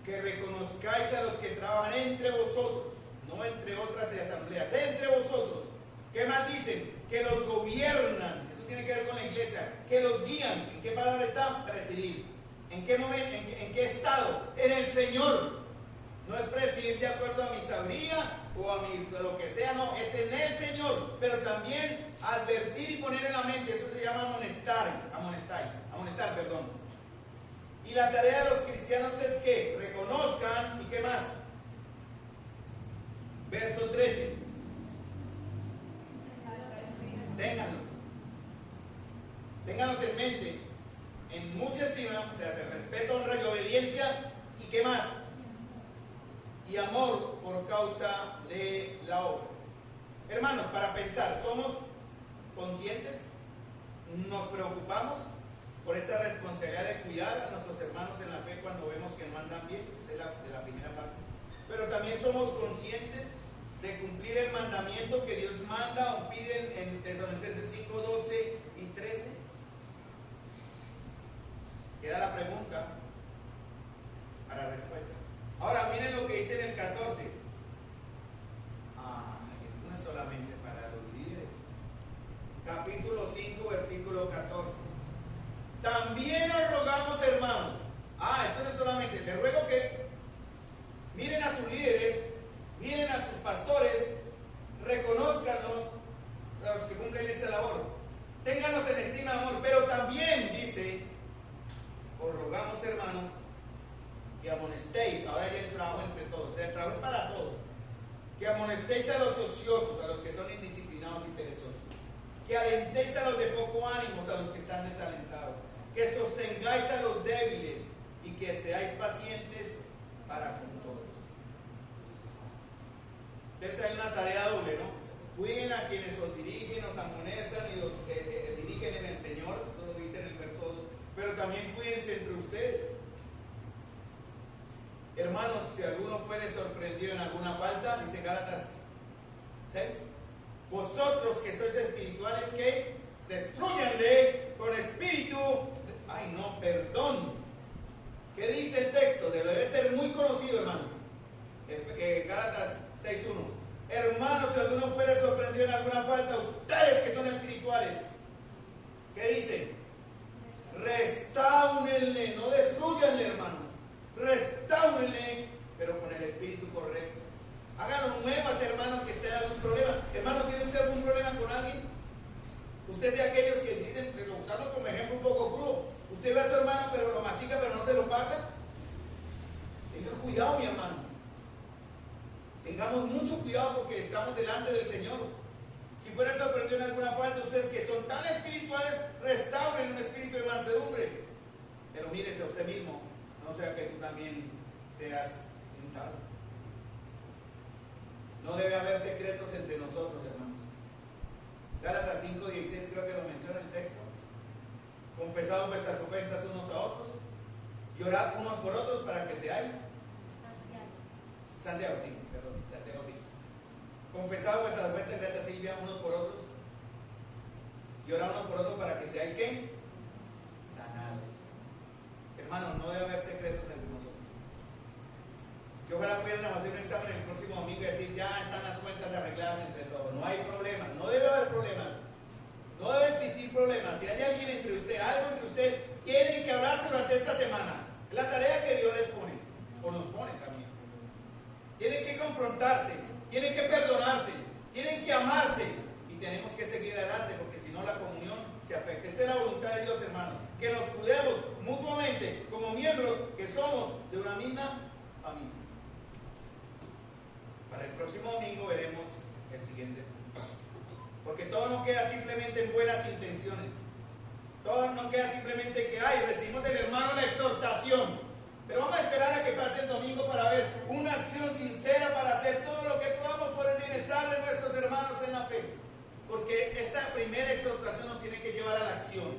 Que reconozcáis a los que trabajan entre vosotros, no entre otras asambleas, entre vosotros. ¿Qué más dicen? Que los gobiernan, eso tiene que ver con la iglesia, que los guían. ¿En qué palabra está? Presidir. ¿En qué momento? ¿En qué estado? En el Señor. No es presidir de acuerdo a mi sabiduría o a lo que sea, no, es en el Señor. Pero también advertir y poner en la mente, eso se llama amonestar, perdón. Y la tarea de los cristianos es que reconozcan, ¿y qué más? Verso 13. Ténganlos en mente, en mucha estima, o sea, de respeto, honra y obediencia, ¿y qué más? Y amor por causa de la obra. Hermanos, para pensar, somos conscientes, nos preocupamos por esa responsabilidad de cuidar a nuestros hermanos en la fe cuando vemos que no andan bien, esa es de la primera parte. Pero también somos conscientes de cumplir el mandamiento que Dios manda o pide en Tesalonicenses 5, 12 y 13. Queda la pregunta para respuesta. Ahora miren lo que dice en el 14. Esto no es solamente para los líderes. Capítulo 5, versículo 14. También os rogamos, hermanos. Esto no es solamente. Les ruego que miren a sus líderes, miren a sus pastores, reconózcanlos a los que cumplen esta labor. Ténganlos en estima, amor. Pero también dice, os rogamos, hermanos, que amonestéis. Ahora ya el trabajo entre todos. O sea, el trabajo es para todos. Que amonestéis a los ociosos, a los que son indisciplinados y perezosos. Que alentéis a los de poco ánimo, a los que están desalentados. Que sostengáis a los débiles y que seáis pacientes para con todos. Entonces hay una tarea doble, ¿no? Cuiden a quienes os dirigen, os amonestan y os dirigen en el Señor, eso lo dice en el verso 2, pero también cuídense entre ustedes. Hermanos, si alguno fuere sorprendido en alguna falta, dice Gálatas 6, vosotros que sois espirituales, que destruyanle con espíritu, perdón. ¿Qué dice el texto? Debe ser muy conocido, hermano. Gálatas 6.1. Hermanos, si alguno fuere sorprendido en alguna falta, ustedes que son espirituales, ¿qué dice? Restáurenle, no destruyanle, hermanos. Restáurenle, pero con el espíritu correcto. Háganlo nuevas, hermanos, que estén en algún problema. Hermano, ¿tiene usted algún problema con alguien? Usted de aquellos que dicen, pero usarlo como ejemplo un poco crudo. Usted ve a su hermano, pero lo mastica, pero no se lo pasa. Tenga cuidado, mi hermano. Tengamos mucho cuidado porque estamos delante del Señor. Si fuera sorprendido en alguna falta, ustedes que son tan espirituales, restauren un espíritu de mansedumbre. Pero mírese a usted mismo, no sea que tú también seas tentado. No debe haber secretos entre nosotros, hermanos. Gálatas 5:16 creo que lo menciona el texto. Confesad vuestras ofensas unos a otros, llorad unos por otros para que seáis. Santiago, sí, perdón, Santiago sí. Confesad vuestras ofensas, gracias Silvia, unos por otros, llorad unos por otros para que seáis ¿qué? Sanados. Hermanos, no debe haber secretos entre nosotros. Que ojalá pudieran hacer un examen el próximo domingo y decir, ya están las cuentas arregladas entre todos, no hay problemas, no debe haber problemas, no debe existir problemas. Si hay alguien entre usted, algo entre ustedes, tienen que hablar durante esta semana. Es la tarea que Dios les pone, o nos pone también. Tienen que confrontarse, tienen que perdonarse, tienen que amarse y tenemos que seguir adelante porque si no la comunión se afecta. Esa es la voluntad de Dios, hermano, que nos cuidemos mutuamente como miembros que somos de una misma familia. Para el próximo domingo veremos el siguiente punto. Porque todo no queda simplemente en buenas intenciones. Todo no queda simplemente que recibimos del hermano la exhortación. Pero vamos a esperar a que pase el domingo para ver una acción sincera para hacer todo lo que podamos por el bienestar de nuestros hermanos en la fe. Porque esta primera exhortación nos tiene que llevar a la acción.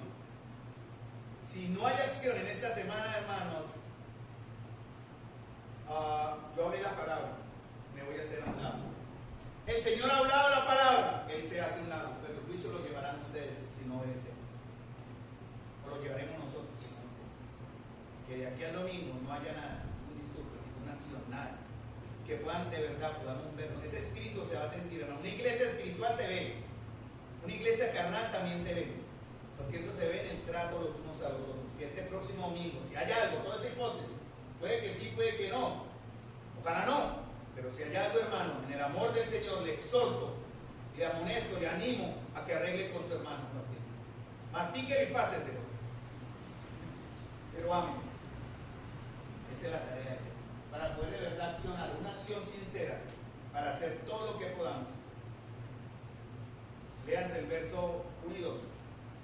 Si no hay acción en esta semana, hermanos, yo hablé la palabra. Me voy a hacer a un lado. El Señor ha hablado la palabra, Él se hace a un lado, pero el juicio lo llevarán ustedes si no obedecemos. O lo llevaremos nosotros si no obedecemos. Que de aquí al domingo no haya nada, ningún disturbio, ninguna acción, nada. Que puedan de verdad, podamos vernos. Ese espíritu se va a sentir, hermano. Una iglesia espiritual se ve. Una iglesia carnal también se ve. Porque eso se ve en el trato los unos a los otros. Que este próximo domingo, si hay algo, toda esa hipótesis, puede que sí, puede que no. Ojalá no. Pero si hay algo, hermano, en el amor del Señor, le exhorto, le amonesto, le animo a que arregle con su hermano. Mastique y páseselo. Pero amén. Esa es la tarea de Señor. Para poder de verdad accionar, una acción sincera, para hacer todo lo que podamos. Léanse el verso 1 y 2,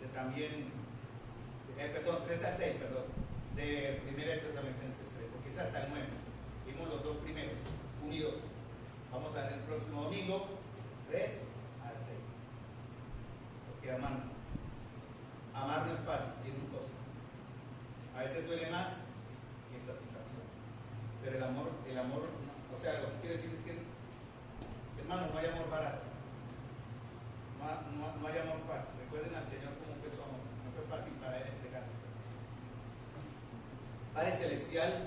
de también, 3 al 6, de 1 Tesalonicenses 3, porque es hasta el 9. Vimos los dos primeros. 1 y 2. Vamos a ver el próximo domingo 3 al 6. Porque Porque hermanos, amar no es fácil, tiene un costo. A veces duele más que satisfacción. Pero el amor, o sea, lo que quiero decir es que, hermanos, no hay amor barato. No hay amor fácil. Recuerden al Señor cómo fue su amor. No fue fácil para Él entregarse. Padre Celestial,